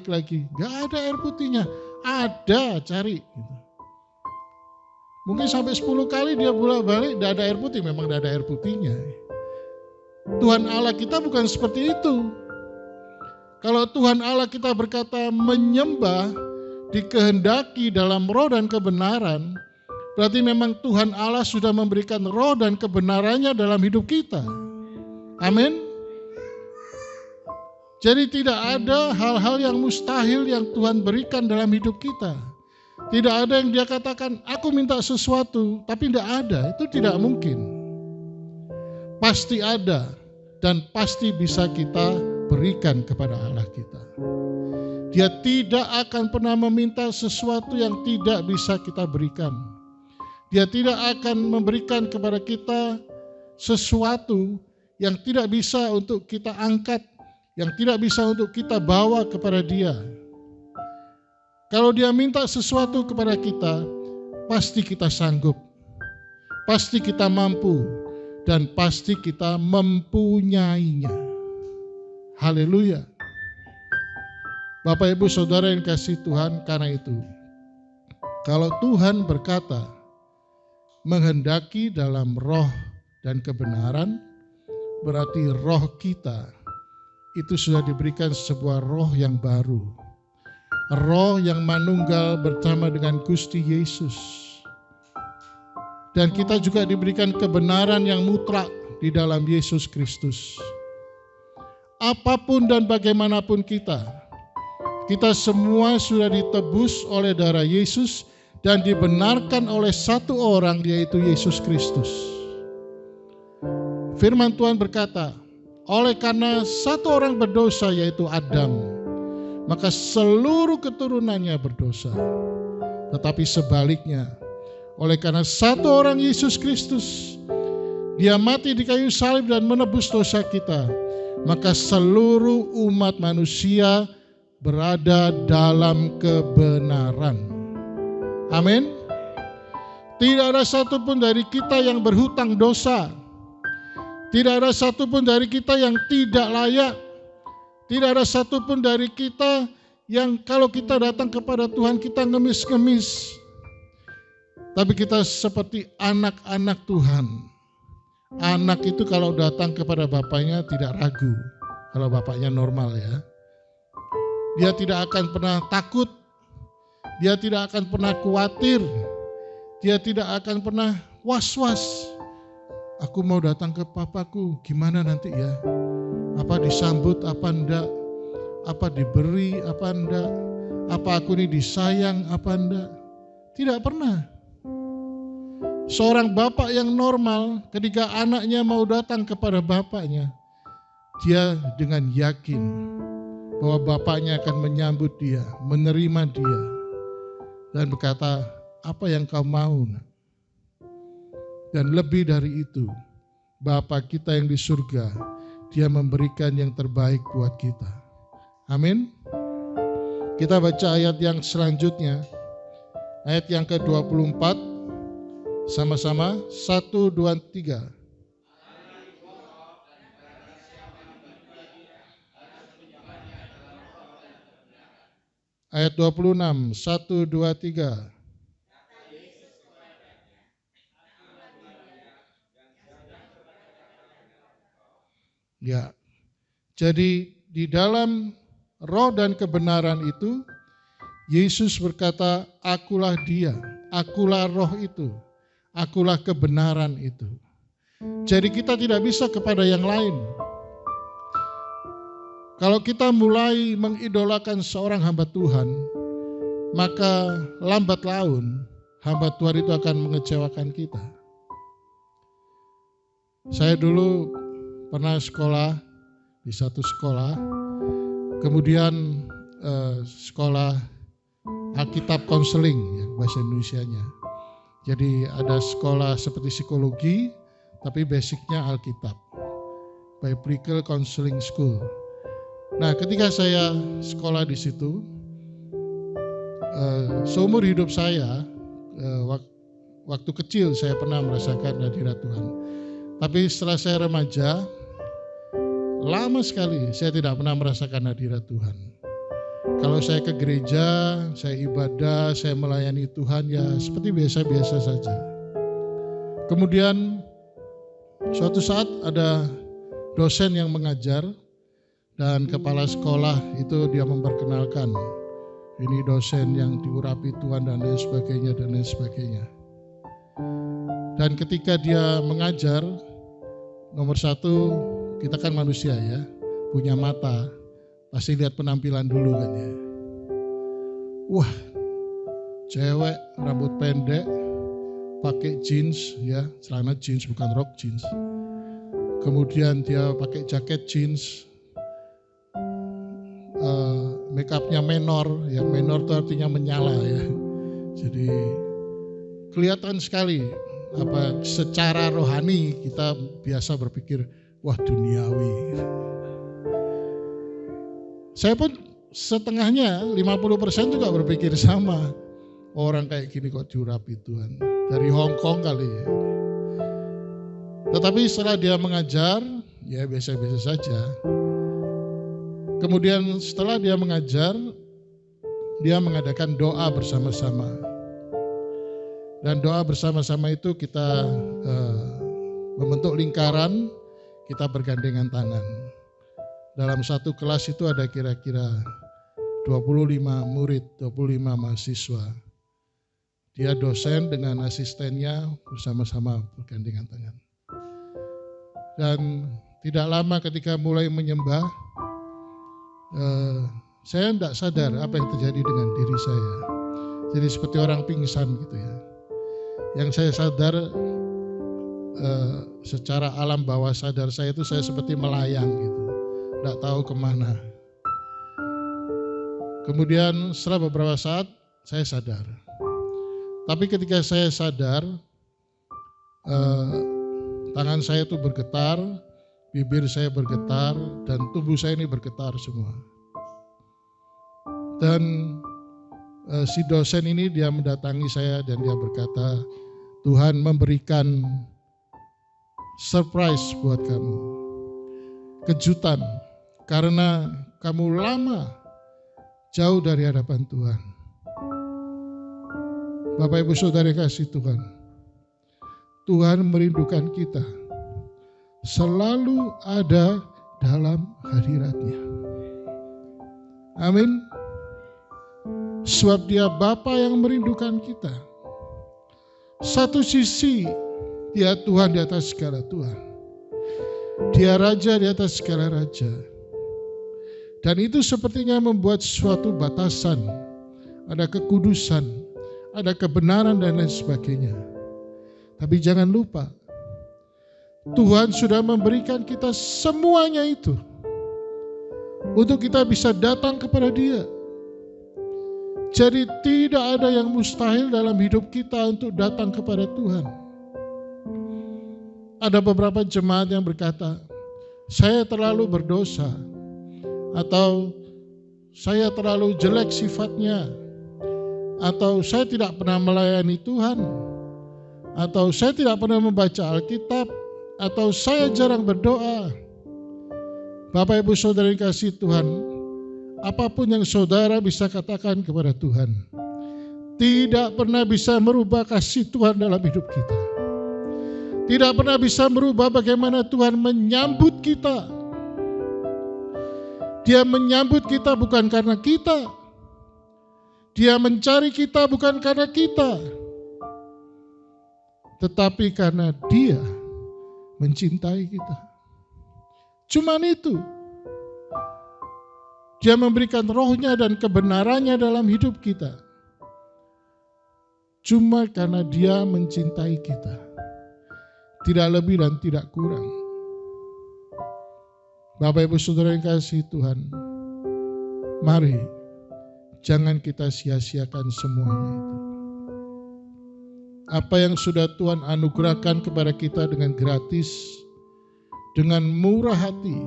lagi, nggak ada air putihnya. Ada, cari. Mungkin sampai 10 kali dia bolak-balik, tidak ada air putih, memang tidak ada air putihnya. Tuhan Allah kita bukan seperti itu. Kalau Tuhan Allah kita berkata menyembah, dikehendaki dalam roh dan kebenaran, berarti memang Tuhan Allah sudah memberikan roh dan kebenarannya dalam hidup kita. Amin. Jadi tidak ada hal-hal yang mustahil yang Tuhan berikan dalam hidup kita. Tidak ada yang dia katakan, aku minta sesuatu, tapi tidak ada. Itu tidak mungkin. Pasti ada dan pasti bisa kita berikan kepada Allah kita. Dia tidak akan pernah meminta sesuatu yang tidak bisa kita berikan. Dia tidak akan memberikan kepada kita sesuatu yang tidak bisa untuk kita angkat, yang tidak bisa untuk kita bawa kepada dia. Kalau dia minta sesuatu kepada kita, pasti kita sanggup, pasti kita mampu, dan pasti kita mempunyainya. Haleluya. Bapak Ibu Saudara yang kasih Tuhan, karena itu kalau Tuhan berkata menghendaki dalam roh dan kebenaran, berarti roh kita itu sudah diberikan sebuah roh yang baru, roh yang manunggal bersama dengan Gusti Yesus. Dan kita juga diberikan kebenaran yang mutlak di dalam Yesus Kristus. Apapun dan bagaimanapun kita semua sudah ditebus oleh darah Yesus dan dibenarkan oleh satu orang, yaitu Yesus Kristus. Firman Tuhan berkata, oleh karena satu orang berdosa, yaitu Adam, maka seluruh keturunannya berdosa. Tetapi sebaliknya, oleh karena satu orang Yesus Kristus, dia mati di kayu salib dan menebus dosa kita, maka seluruh umat manusia berada dalam kebenaran. Amin. Tidak ada satupun dari kita yang berhutang dosa. Tidak ada satupun dari kita yang tidak layak. Tidak ada satupun dari kita yang kalau kita datang kepada Tuhan kita ngemis-ngemis. Tapi kita seperti anak-anak Tuhan. Anak itu kalau datang kepada bapaknya tidak ragu. Kalau bapaknya normal ya. Dia tidak akan pernah takut. Dia tidak akan pernah khawatir. Dia tidak akan pernah was-was. Aku mau datang ke papaku, gimana nanti ya? Apa disambut, apa enggak? Apa diberi, apa enggak? Apa aku ini disayang, apa enggak? Tidak pernah. Seorang bapak yang normal, ketika anaknya mau datang kepada bapaknya, dia dengan yakin bahwa bapaknya akan menyambut dia, menerima dia, dan berkata, apa yang kau mau, nak. Dan lebih dari itu, Bapa kita yang di surga, Dia memberikan yang terbaik buat kita. Amin. Kita baca ayat yang selanjutnya. Ayat yang ke-24. Sama-sama. 1, 2, 3. Ayat 26, 1, 2, 3. Ya, jadi di dalam roh dan kebenaran itu, Yesus berkata, akulah dia, akulah roh itu, akulah kebenaran itu. Jadi kita tidak bisa kepada yang lain. Kalau kita mulai mengidolakan seorang hamba Tuhan, maka lambat laun hamba Tuhan itu akan mengecewakan kita. Saya dulu pernah sekolah di satu sekolah, kemudian sekolah Alkitab konseling, ya, bahasa Indonesianya. Jadi ada sekolah seperti psikologi, tapi basicnya Alkitab, Biblical Counseling School. Nah, ketika saya sekolah di situ, seumur hidup saya, waktu kecil saya pernah merasakan hadirat Tuhan. Tapi setelah saya remaja, lama sekali saya tidak pernah merasakan hadirat Tuhan. Kalau saya ke gereja, saya ibadah, saya melayani Tuhan, ya seperti biasa-biasa saja. Kemudian suatu saat ada dosen yang mengajar, dan kepala sekolah itu dia memperkenalkan, ini dosen yang diurapi Tuhan dan lain sebagainya dan lain sebagainya. Dan ketika dia mengajar, nomor satu, kita kan manusia ya, punya mata, pasti lihat penampilan dulu kan ya. Wah, cewek rambut pendek, pakai jeans ya, celana jeans bukan rok jeans. Kemudian dia pakai jaket jeans. Make upnya menor, ya menor itu artinya menyala ya. Jadi kelihatan sekali apa secara rohani kita biasa berpikir wah duniawi. Saya pun setengahnya 50% juga berpikir sama. Orang kayak gini kok diurapi Tuhan. Dari Hong Kong kali ya. Tetapi setelah dia mengajar, ya biasa-biasa saja. Kemudian setelah dia mengajar, dia mengadakan doa bersama-sama. Dan doa bersama-sama itu kita membentuk lingkaran, kita bergandengan tangan. Dalam satu kelas itu ada kira-kira 25 murid, 25 mahasiswa. Dia dosen dengan asistennya bersama-sama bergandengan tangan. Dan tidak lama ketika mulai menyembah, saya tidak sadar apa yang terjadi dengan diri saya. Jadi seperti orang pingsan gitu ya. Yang saya sadar secara alam bawah sadar saya itu saya seperti melayang gitu. Tidak tahu kemana. Kemudian setelah beberapa saat saya sadar. Tapi ketika saya sadar, tangan saya itu bergetar, bibir saya bergetar, dan tubuh saya ini bergetar semua. Dan si dosen ini dia mendatangi saya dan dia berkata, Tuhan memberikan surprise buat kamu. Kejutan, karena kamu lama jauh dari hadapan Tuhan. Bapak Ibu Saudara kasih Tuhan, Tuhan merindukan kita selalu ada dalam hadirat-Nya. Amin. Sebab Dia Bapa yang merindukan kita. Satu sisi Dia Tuhan di atas segala Tuhan. Dia Raja di atas segala Raja. Dan itu sepertinya membuat suatu batasan. Ada kekudusan, ada kebenaran dan lain sebagainya. Tapi jangan lupa, Tuhan sudah memberikan kita semuanya itu untuk kita bisa datang kepada Dia. Jadi tidak ada yang mustahil dalam hidup kita untuk datang kepada Tuhan. Ada beberapa jemaat yang berkata, saya terlalu berdosa, atau saya terlalu jelek sifatnya, atau saya tidak pernah melayani Tuhan, atau saya tidak pernah membaca Alkitab, atau saya jarang berdoa. Bapak Ibu Saudara yang kasih Tuhan, apapun yang saudara bisa katakan kepada Tuhan, tidak pernah bisa merubah kasih Tuhan dalam hidup kita. Tidak pernah bisa merubah bagaimana Tuhan menyambut kita. Dia menyambut kita bukan karena kita. Dia mencari kita bukan karena kita. Tetapi karena Dia mencintai kita. Cuman itu. Dia memberikan rohnya dan kebenarannya dalam hidup kita. Cuma karena Dia mencintai kita. Tidak lebih dan tidak kurang. Bapak Ibu Saudara yang kasih Tuhan, mari jangan kita sia-siakan semuanya itu. Apa yang sudah Tuhan anugerahkan kepada kita dengan gratis, dengan murah hati,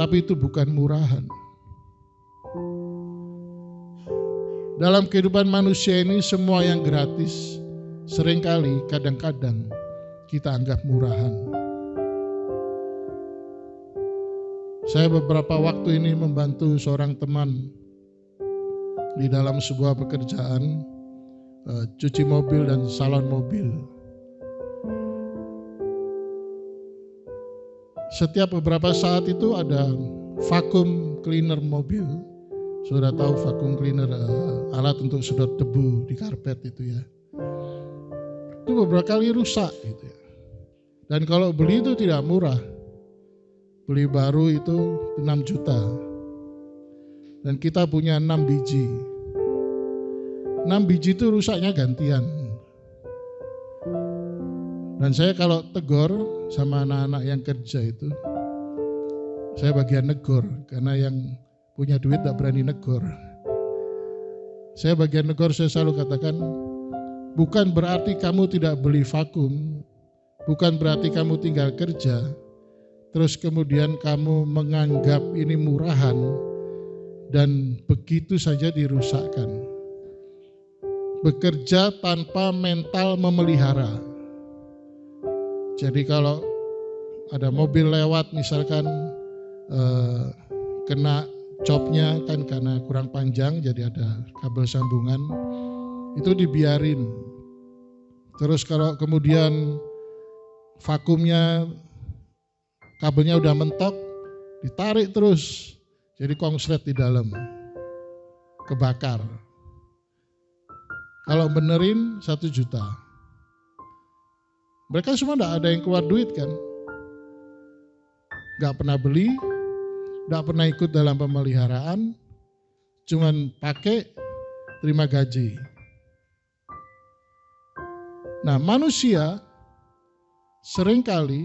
tapi itu bukan murahan. Dalam kehidupan manusia ini semua yang gratis seringkali kadang-kadang kita anggap murahan. Saya beberapa waktu ini membantu seorang teman di dalam sebuah pekerjaan cuci mobil dan salon mobil. Setiap beberapa saat itu ada vacuum cleaner mobil. Saudara tahu vacuum cleaner, alat untuk sedot debu di karpet itu ya. Itu beberapa kali rusak gitu ya. Dan kalau beli itu tidak murah. Beli baru itu 6 juta. Dan kita punya 6 biji. 6 biji itu rusaknya gantian. Dan saya kalau tegur sama anak-anak yang kerja itu, saya bagian negor. Karena yang punya duit tak berani negor. Saya bagian negor, saya selalu katakan, bukan berarti kamu tidak beli vakum, bukan berarti kamu tinggal kerja, terus kemudian kamu menganggap ini murahan dan begitu saja dirusakkan. Bekerja tanpa mental memelihara. Jadi kalau ada mobil lewat misalkan kena copnya kan karena kurang panjang, jadi ada kabel sambungan, itu dibiarin. Terus kalau kemudian vakumnya, kabelnya udah mentok, ditarik terus, jadi konslet di dalam, kebakar. Kalau benerin 1 juta. Mereka semua enggak ada yang keluar duit kan. Enggak pernah beli, enggak pernah ikut dalam pemeliharaan, cuman pakai, terima gaji. Nah, manusia seringkali,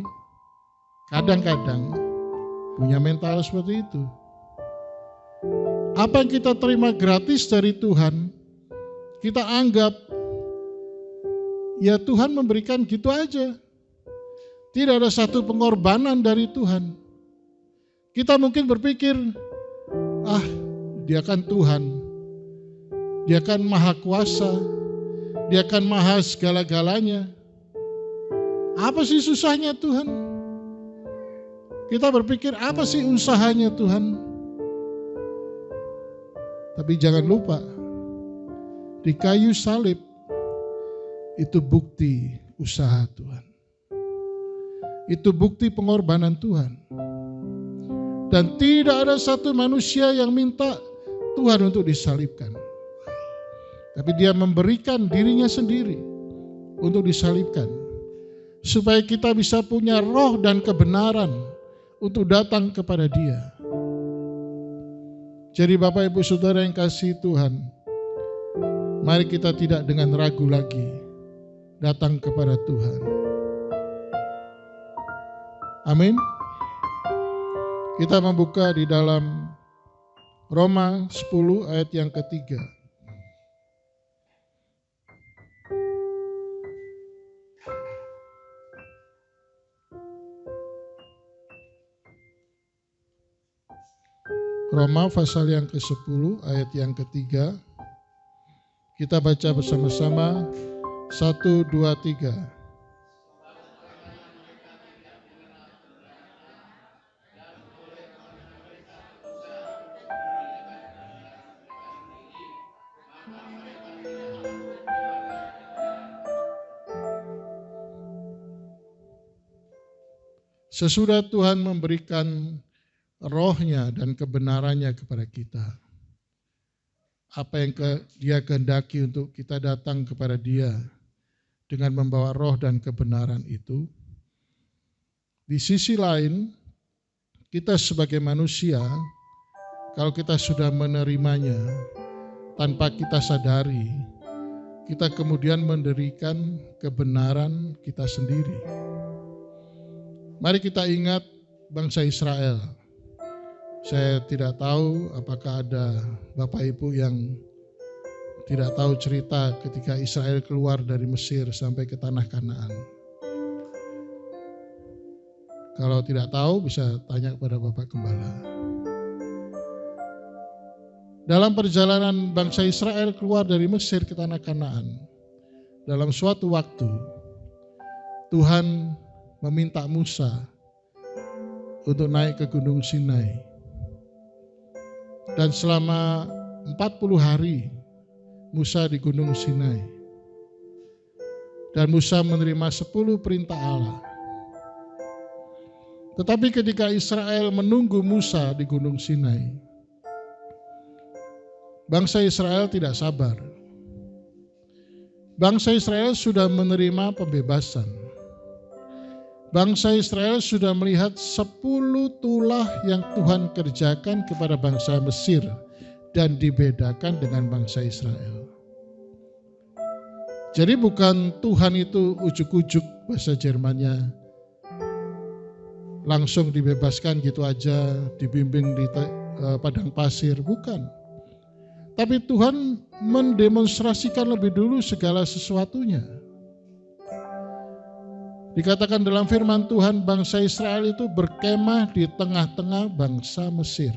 kadang-kadang punya mental seperti itu. Apa yang kita terima gratis dari Tuhan, kita anggap, ya Tuhan memberikan gitu aja. Tidak ada satu pengorbanan dari Tuhan. Kita mungkin berpikir, Dia kan Tuhan. Dia kan maha kuasa. Dia kan maha segala-galanya. Apa sih susahnya Tuhan? Kita berpikir apa sih usahanya Tuhan? Tapi jangan lupa, di kayu salib itu bukti usaha Tuhan. Itu bukti pengorbanan Tuhan. Dan tidak ada satu manusia yang minta Tuhan untuk disalibkan. Tapi Dia memberikan dirinya sendiri untuk disalibkan. Supaya kita bisa punya roh dan kebenaran untuk datang kepada Dia. Jadi Bapak Ibu Saudara yang kasih Tuhan, mari kita tidak dengan ragu lagi datang kepada Tuhan. Amin. Kita membuka di dalam Roma 10 ayat yang ketiga. Roma pasal yang ke-10 ayat yang ke-3. Kita baca bersama-sama. 1, 2, 3. Sesudah Tuhan memberikan rohnya dan kebenarannya kepada kita, apa yang Dia kehendaki untuk kita datang kepada Dia dengan membawa roh dan kebenaran itu, di sisi lain kita sebagai manusia, kalau kita sudah menerimanya tanpa kita sadari, kita kemudian mendirikan kebenaran kita sendiri. Mari kita ingat bangsa Israel. Saya tidak tahu apakah ada Bapak Ibu yang tidak tahu cerita ketika Israel keluar dari Mesir sampai ke tanah Kanaan. Kalau tidak tahu bisa tanya kepada Bapak Gembala. Dalam perjalanan bangsa Israel keluar dari Mesir ke tanah Kanaan, dalam suatu waktu Tuhan meminta Musa untuk naik ke Gunung Sinai. Dan selama 40 hari Musa di Gunung Sinai. Dan Musa menerima 10 perintah Allah. Tetapi ketika Israel menunggu Musa di Gunung Sinai, bangsa Israel tidak sabar. Bangsa Israel sudah menerima pembebasan. Bangsa Israel sudah melihat 10 tulah yang Tuhan kerjakan kepada bangsa Mesir dan dibedakan dengan bangsa Israel. Jadi bukan Tuhan itu ujuk-ujuk, bahasa Jermannya, langsung dibebaskan gitu aja, dibimbing di padang pasir, bukan. Tapi Tuhan mendemonstrasikan lebih dulu segala sesuatunya. Dikatakan dalam firman Tuhan, bangsa Israel itu berkemah di tengah-tengah bangsa Mesir.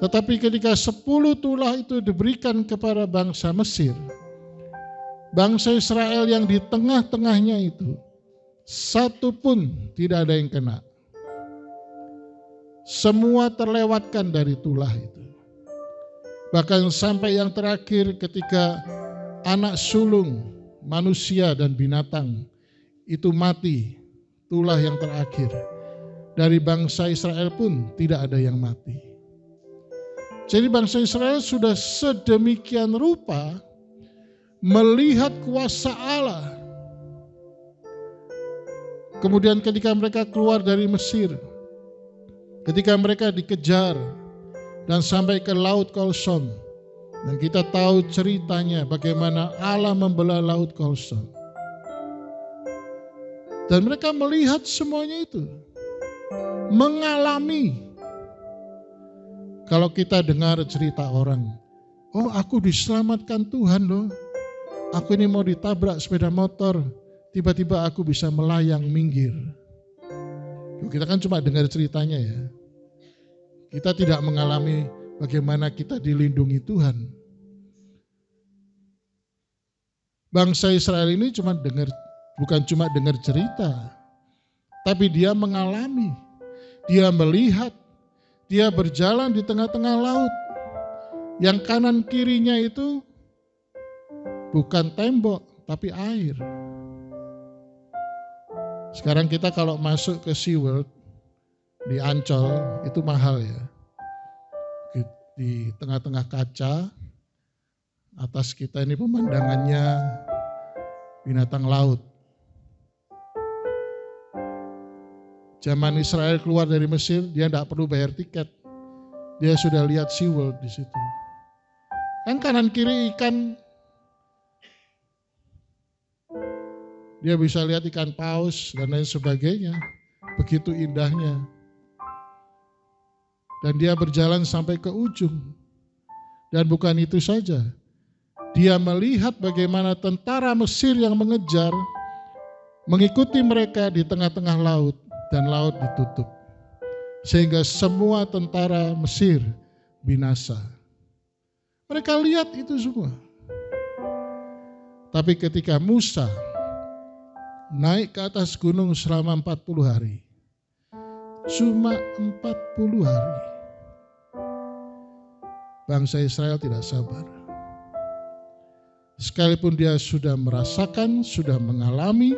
Tetapi ketika 10 tulah itu diberikan kepada bangsa Mesir, bangsa Israel yang di tengah-tengahnya itu, satu pun tidak ada yang kena. Semua terlewatkan dari tulah itu. Bahkan sampai yang terakhir ketika anak sulung manusia dan binatang itu mati, tulah yang terakhir dari bangsa Israel pun tidak ada yang mati. Jadi bangsa Israel sudah sedemikian rupa melihat kuasa Allah. Kemudian ketika mereka keluar dari Mesir, ketika mereka dikejar dan sampai ke Laut Kolson, dan kita tahu ceritanya bagaimana Allah membelah Laut Kolson. Dan mereka melihat semuanya itu, mengalami. Kalau kita dengar cerita orang, oh aku diselamatkan Tuhan loh, aku ini mau ditabrak sepeda motor, tiba-tiba aku bisa melayang minggir. Kita kan cuma dengar ceritanya ya. Kita tidak mengalami bagaimana kita dilindungi Tuhan. Bangsa Israel ini bukan cuma dengar cerita, tapi dia mengalami, dia melihat, dia berjalan di tengah-tengah laut. Yang kanan kirinya itu bukan tembok, tapi air. Sekarang kita kalau masuk ke SeaWorld di Ancol itu mahal ya. Di tengah-tengah kaca, atas kita ini pemandangannya binatang laut. Zaman Israel keluar dari Mesir, dia tidak perlu bayar tiket. Dia sudah lihat SeaWorld di situ. Kan kanan kiri ikan. Dia bisa lihat ikan paus dan lain sebagainya. Begitu indahnya. Dan dia berjalan sampai ke ujung. Dan bukan itu saja. Dia melihat bagaimana tentara Mesir yang mengejar, mengikuti mereka di tengah-tengah laut. Dan laut ditutup. sehingga semua tentara Mesir binasa. Mereka lihat itu semua. Tapi ketika Musa naik ke atas gunung selama 40 hari, cuma 40 hari, bangsa Israel tidak sabar. Sekalipun dia sudah merasakan, sudah mengalami,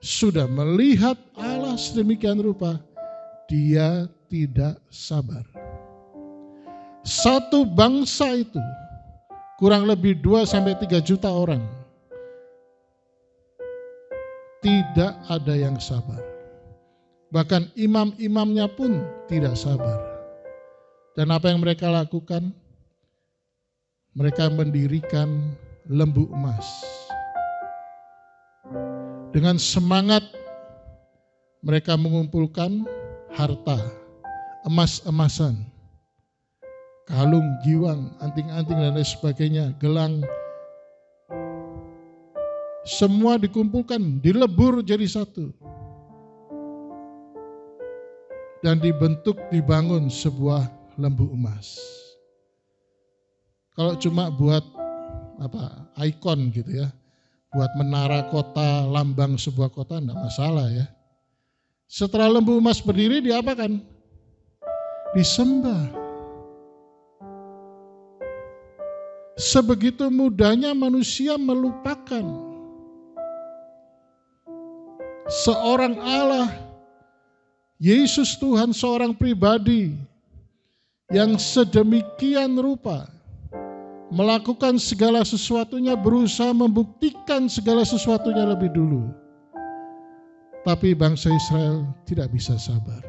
sudah melihat Allah sedemikian rupa, dia tidak sabar. Satu bangsa itu kurang lebih 2-3 juta orang. Tidak ada yang sabar. Bahkan imam-imamnya pun tidak sabar. Dan apa yang mereka lakukan? Mereka mendirikan lembu emas. Dengan semangat mereka mengumpulkan harta, emas-emasan, kalung, giwang, anting-anting dan lain sebagainya, gelang. Semua dikumpulkan, dilebur jadi satu. Dan dibangun sebuah lembu emas. Kalau cuma buat ikon gitu ya, buat menara kota, lambang sebuah kota, enggak masalah ya. Setelah lembu emas berdiri, diapakan? Disembah. Sebegitu mudahnya manusia melupakan seorang Allah, Yesus Tuhan, seorang pribadi yang sedemikian rupa melakukan segala sesuatunya, berusaha membuktikan segala sesuatunya lebih dulu. Tapi bangsa Israel tidak bisa sabar.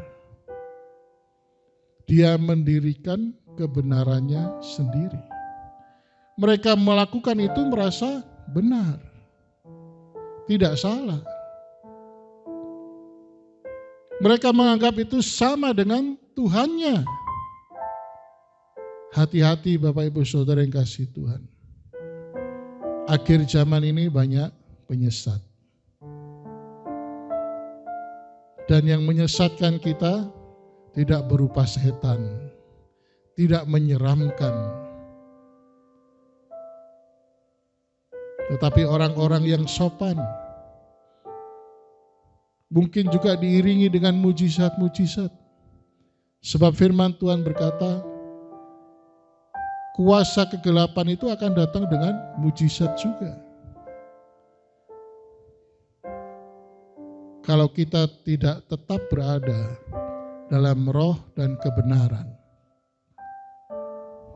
Dia mendirikan kebenarannya sendiri. Mereka melakukan itu merasa benar, tidak salah. Mereka menganggap itu sama dengan Tuhannya. Hati-hati Bapak Ibu Saudara yang kasih Tuhan. Akhir zaman ini banyak penyesat. Dan yang menyesatkan kita tidak berupa setan, tidak menyeramkan. Tetapi orang-orang yang sopan. Mungkin juga diiringi dengan mujizat-mujizat. Sebab firman Tuhan berkata, kuasa kegelapan itu akan datang dengan mujizat juga. Kalau kita tidak tetap berada dalam roh dan kebenaran,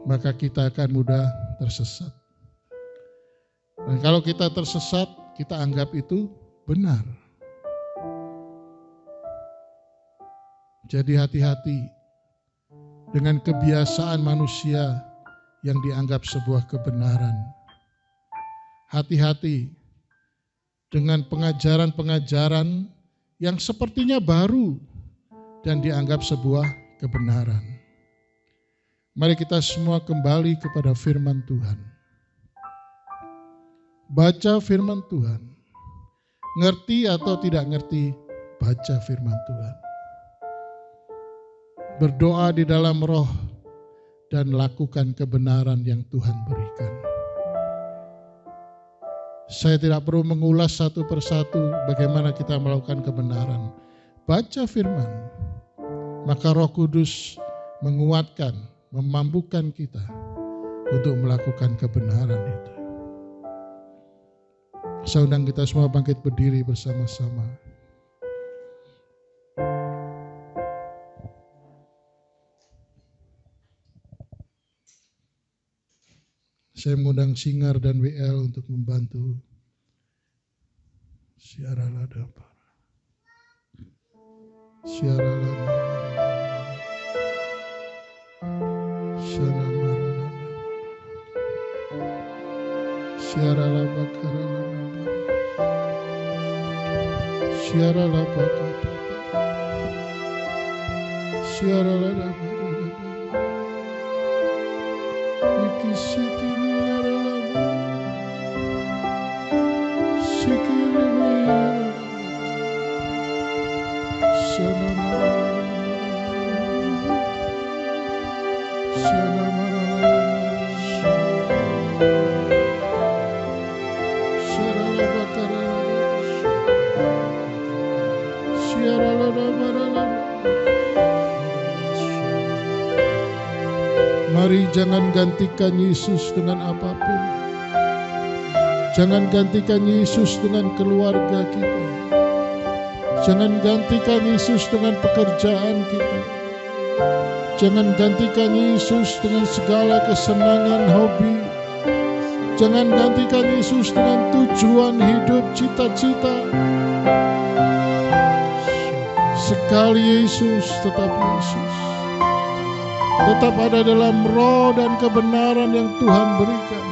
maka kita akan mudah tersesat. Dan kalau kita tersesat, kita anggap itu benar. Jadi hati-hati dengan kebiasaan manusia yang dianggap sebuah kebenaran. Hati-hati dengan pengajaran-pengajaran yang sepertinya baru dan dianggap sebuah kebenaran. Mari kita semua kembali kepada firman Tuhan. Baca firman Tuhan. Ngerti atau tidak ngerti, baca firman Tuhan. Berdoa di dalam roh dan lakukan kebenaran yang Tuhan berikan. Saya tidak perlu mengulas satu persatu bagaimana kita melakukan kebenaran. Baca firman, maka Roh Kudus menguatkan, memampukan kita untuk melakukan kebenaran itu. Saya undang kita semua bangkit berdiri bersama-sama. Saya mengundang Singar dan WL untuk membantu. Siaralah dapat. Siaralah siaralah bakarala. Siaralah bakat. Siaralah dapat. jangan gantikan Yesus dengan apapun. Jangan gantikan Yesus dengan keluarga kita. Jangan gantikan Yesus dengan pekerjaan kita. Jangan gantikan Yesus dengan segala kesenangan hobi. Jangan gantikan Yesus dengan tujuan hidup, cita-cita. Sekali Yesus, tetap Yesus. Tetap ada dalam roh dan kebenaran yang Tuhan berikan.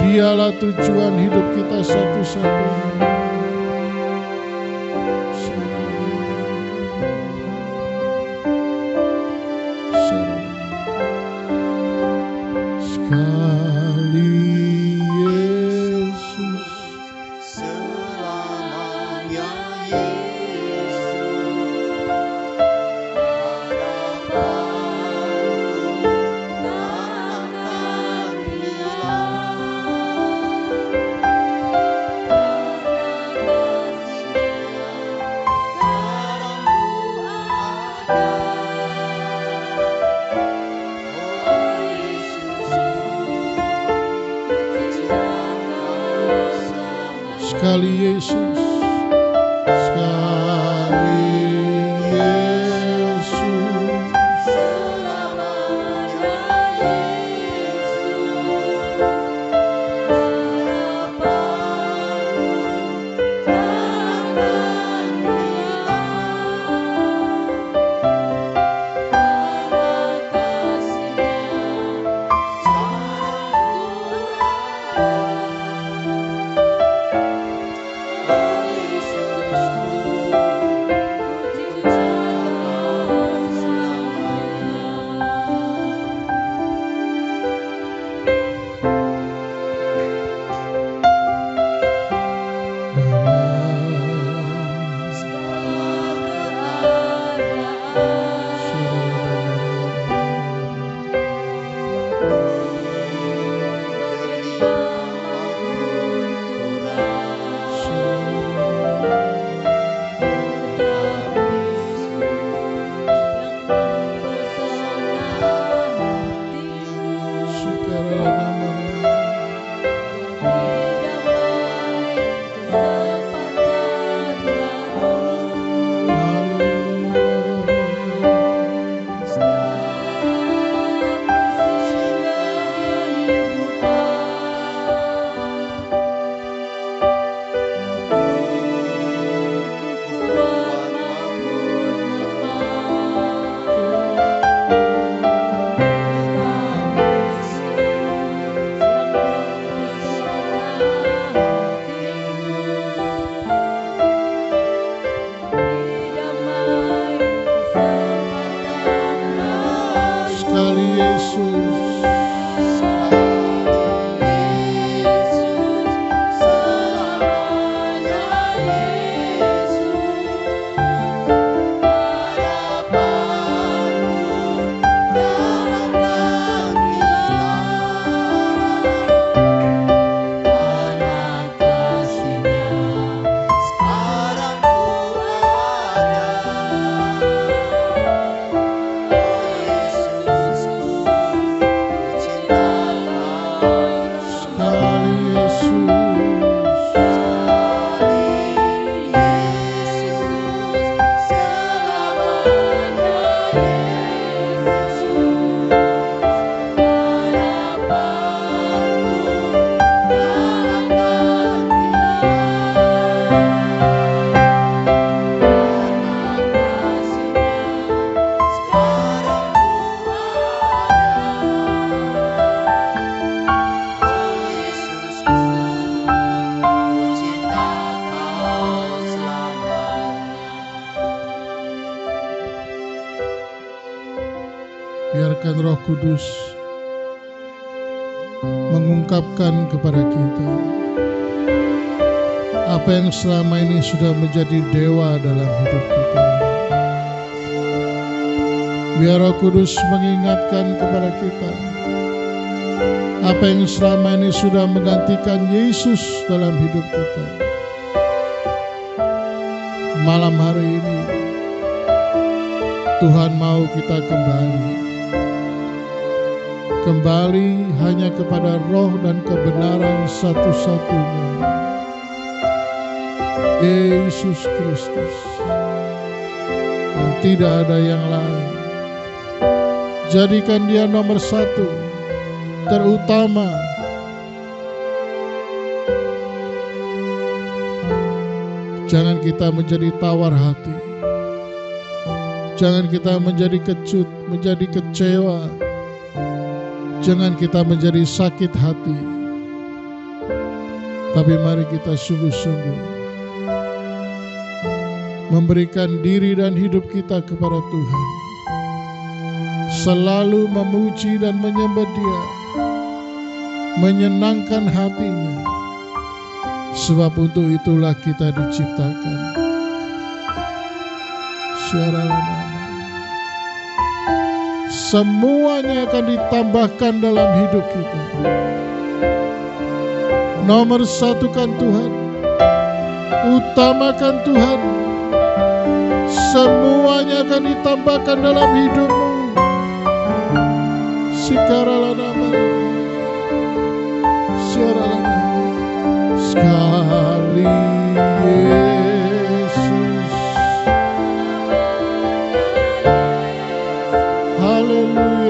Dialah tujuan hidup kita satu-satunya. Sekali Yesus, sekali Yesus,
selamanya Yesus, harapanmu takkan hilang, karena kasih-Nya
biarkan Roh Kudus mengungkapkan kepada kita apa yang selama ini sudah menjadi dewa dalam hidup kita. Biar Roh Kudus mengingatkan kepada kita apa yang selama ini sudah menggantikan Yesus dalam hidup kita. Malam hari ini Tuhan mau kita kembali kembali hanya kepada roh dan kebenaran satu-satunya, Yesus Kristus, dan tidak ada yang lain. Jadikan dia nomor satu, terutama. Jangan kita menjadi tawar hati. Jangan kita menjadi kecut, menjadi kecewa. Jangan kita menjadi sakit hati. Tapi mari kita sungguh-sungguh memberikan diri dan hidup kita kepada Tuhan. Selalu memuji dan menyembah Dia, menyenangkan hatinya. Sebab untuk itulah kita diciptakan. Semuanya akan ditambahkan dalam hidup kita. Nomor satukan Tuhan, utamakan Tuhan. Semuanya akan ditambahkan dalam hidupmu. Sekali Yesus, haleluya.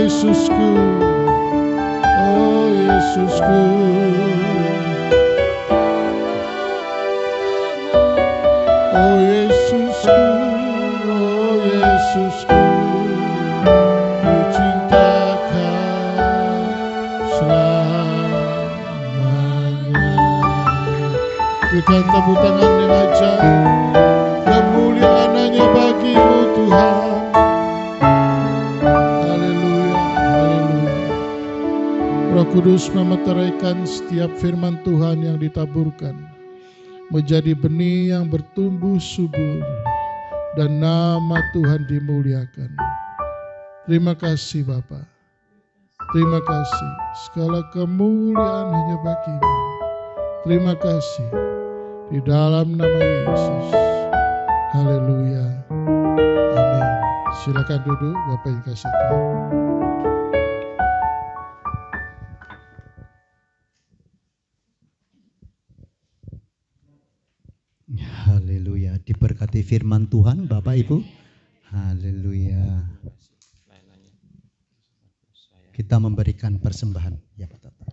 Yesusku, oh Yesusku, oh Yesusku, oh Yesusku, ku cintakan selamanya. Berikan tepuk tangan yang ajaib, kemuliaan hanya bagimu Tuhan. Roh Kudus memeteraikan setiap firman Tuhan yang ditaburkan menjadi benih yang bertumbuh subur dan nama Tuhan dimuliakan. Terima kasih Bapa. Terima kasih. Segala kemuliaan hanya bagimu. Terima kasih. Di dalam nama Yesus. Haleluya. Amin. Silakan duduk Bapak yang kasih Tuhan.
Haleluya, diberkati firman Tuhan Bapak Ibu. Haleluya. Kita memberikan persembahan ya Pak Tata.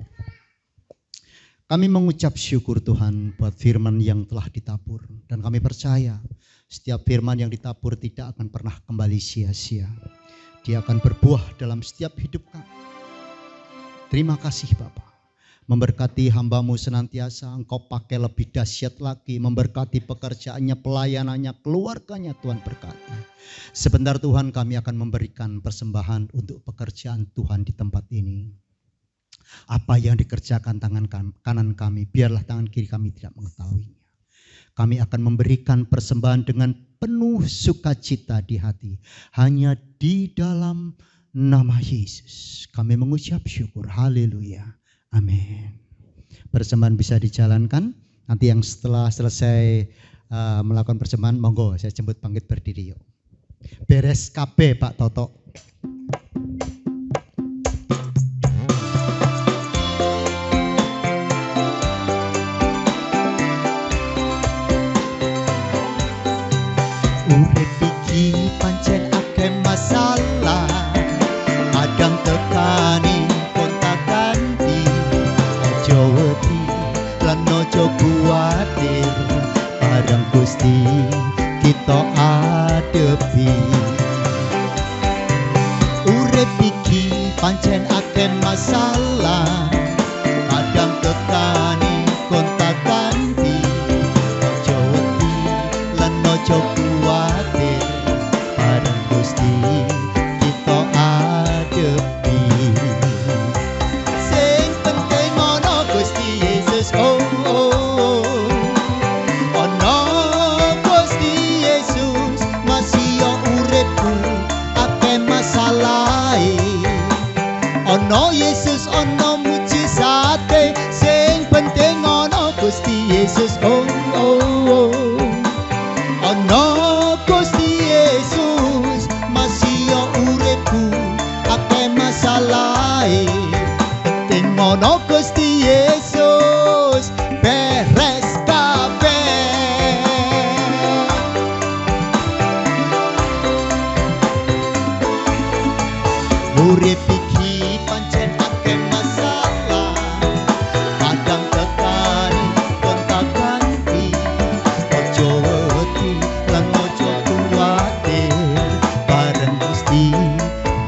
Kami mengucap syukur Tuhan buat firman yang telah ditabur. Dan kami percaya setiap firman yang ditabur tidak akan pernah kembali sia-sia. Dia akan berbuah dalam setiap hidup kami. Terima kasih Bapak. Memberkati hamba-Mu senantiasa, Engkau pakai lebih dahsyat lagi, memberkati pekerjaannya, pelayanannya, keluarganya, Tuhan berkati. Sebentar Tuhan kami akan memberikan persembahan untuk pekerjaan Tuhan di tempat ini. Apa yang dikerjakan tangan kanan kami, biarlah tangan kiri kami tidak mengetahuinya. Kami akan memberikan persembahan dengan penuh sukacita di hati, hanya di dalam nama Yesus. Kami mengucap syukur, haleluya. Amin. Persembahan bisa dijalankan. Nanti yang setelah selesai melakukan persembahan, monggo saya jemput bangkit berdiri yuk. Beres KB Pak Toto. Urip iki pancen akeh masalah, kadang wedi lan ojo kuwatir, bareng Gusti kita adepi. Urip iki pancen akeh masalah, kadang tekani kontak ganti, ojo wedi lan ojo kuwatir, bareng Gusti kita adepi. Sing penting ana Gusti Yesus, oh oh oh. Ana Gusti Yesus masih yo uripku akeh masalahe. Ana Yesus ana mujizate, sing penting ana Gusti Yesus, oh oh oh. Ana Gusti Yesus masih yo uripku akeh masalahe. Penting ana Gusti Yesus beres kabeh. Urip iki pancen akeh masalah, kadang tekani kontak ganti, ojo wedi lan ojo kuwatir, bareng Gusti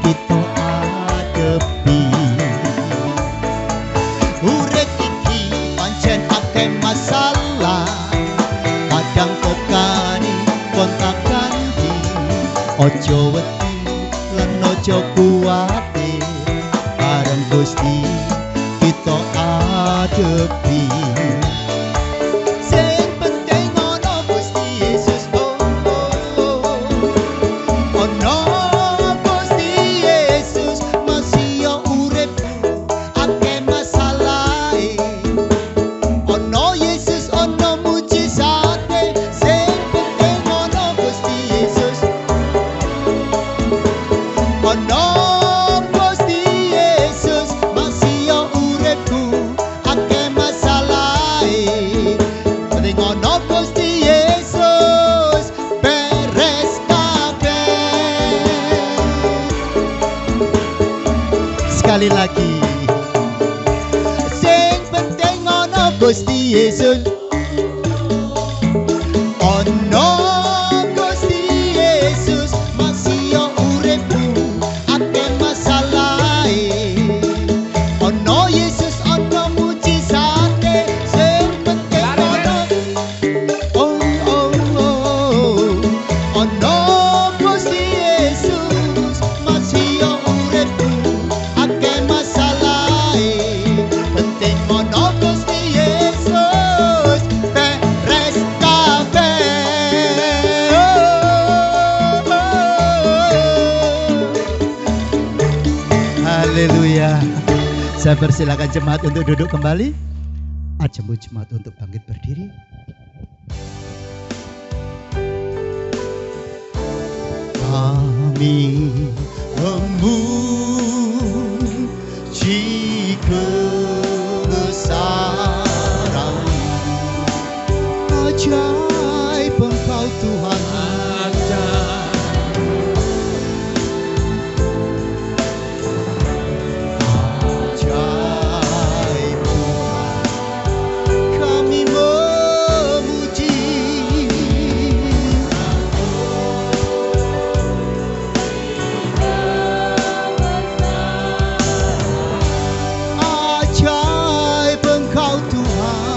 kita adepi. Urip iki pancen akeh masalah, kadang tekani kontak ganti, ojo wedi lan ojo kuwatir, bareng Gusti kita adepi. Sing penting ana Gusti Yesus, oh oh oh. Ana Gusti Yesus masih yo uripku akeh masalahe. Ana Yesus ana mujizate, sing penting ana Gusti Yesus. Ana Gusti Yesus masih yo uripku akeh masalahe. Penting ana Gusti Yesus beres kabeh. Sekali lagi. Sing penting ana Gusti Yesus. Ana Gusti Yesus masih yo uripku akeh masalahe. Ana Yesus ana mujizate, sing penting ana oh oh oh. Ana Gusti Yesus masih yo uripku akeh masalahe. Penting ana Gusti Yesus beres kabeh. Haleluya. Saya persilakan jemaat untuk duduk kembali. Ajemu jemaat untuk bangkit berdiri. Kami memuji kebesaran-Mu. Ajaib Engkau Tuhan. Ajaib Tuhan. Kami memuji. Ajaib Engkau Tuhan.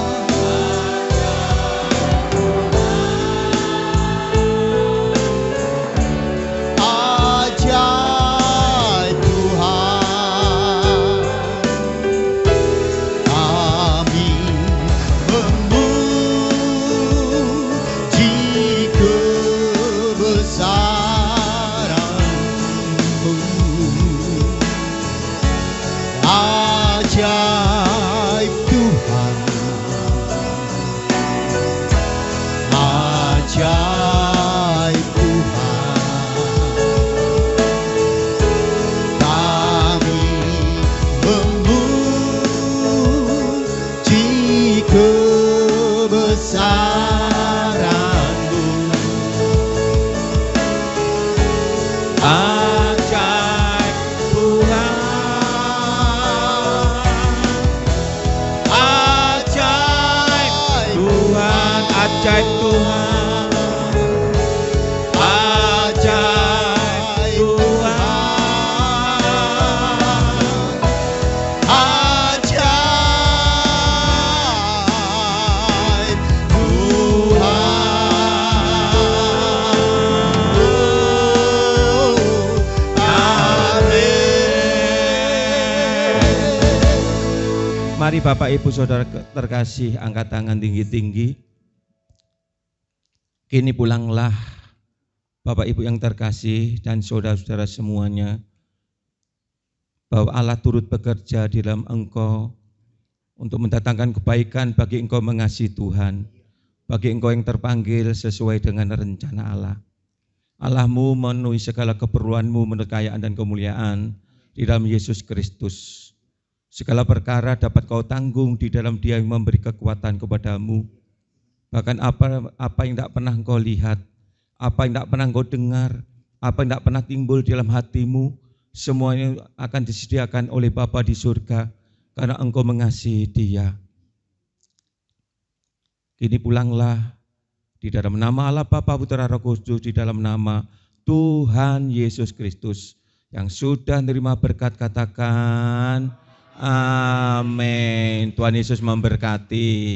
Ajaib Tuhan. Kami memuji kebesaran-Mu. Ajaib Tuhan. Ajaib Tuhan. Kami memuji kebesaran-Mu. Ajaib Tuhan.
Ajaib Tuhan, ajaib Tuhan,
ajaib Tuhan. Amin.
Mari Bapak Ibu Saudara terkasih, angkat tangan tinggi-tinggi. Kini pulanglah Bapak Ibu yang terkasih dan saudara-saudara semuanya, bahwa Allah turut bekerja di dalam engkau untuk mendatangkan kebaikan bagi engkau mengasihi Tuhan, bagi engkau yang terpanggil sesuai dengan rencana Allah. Allahmu memenuhi segala keperluanmu menurut kekayaan dan kemuliaan di dalam Yesus Kristus. Segala perkara dapat kau tanggung di dalam Dia yang memberi kekuatan kepadamu. Bahkan apa yang tidak pernah engkau lihat, apa yang tidak pernah engkau dengar, apa yang tidak pernah timbul di dalam hatimu, semuanya akan disediakan oleh Bapa di surga karena engkau mengasihi Dia. Kini pulanglah di dalam nama Allah Bapa, Putra, Roh Kudus, di dalam nama Tuhan Yesus Kristus yang sudah menerima berkat, katakan amin. Tuhan Yesus memberkati.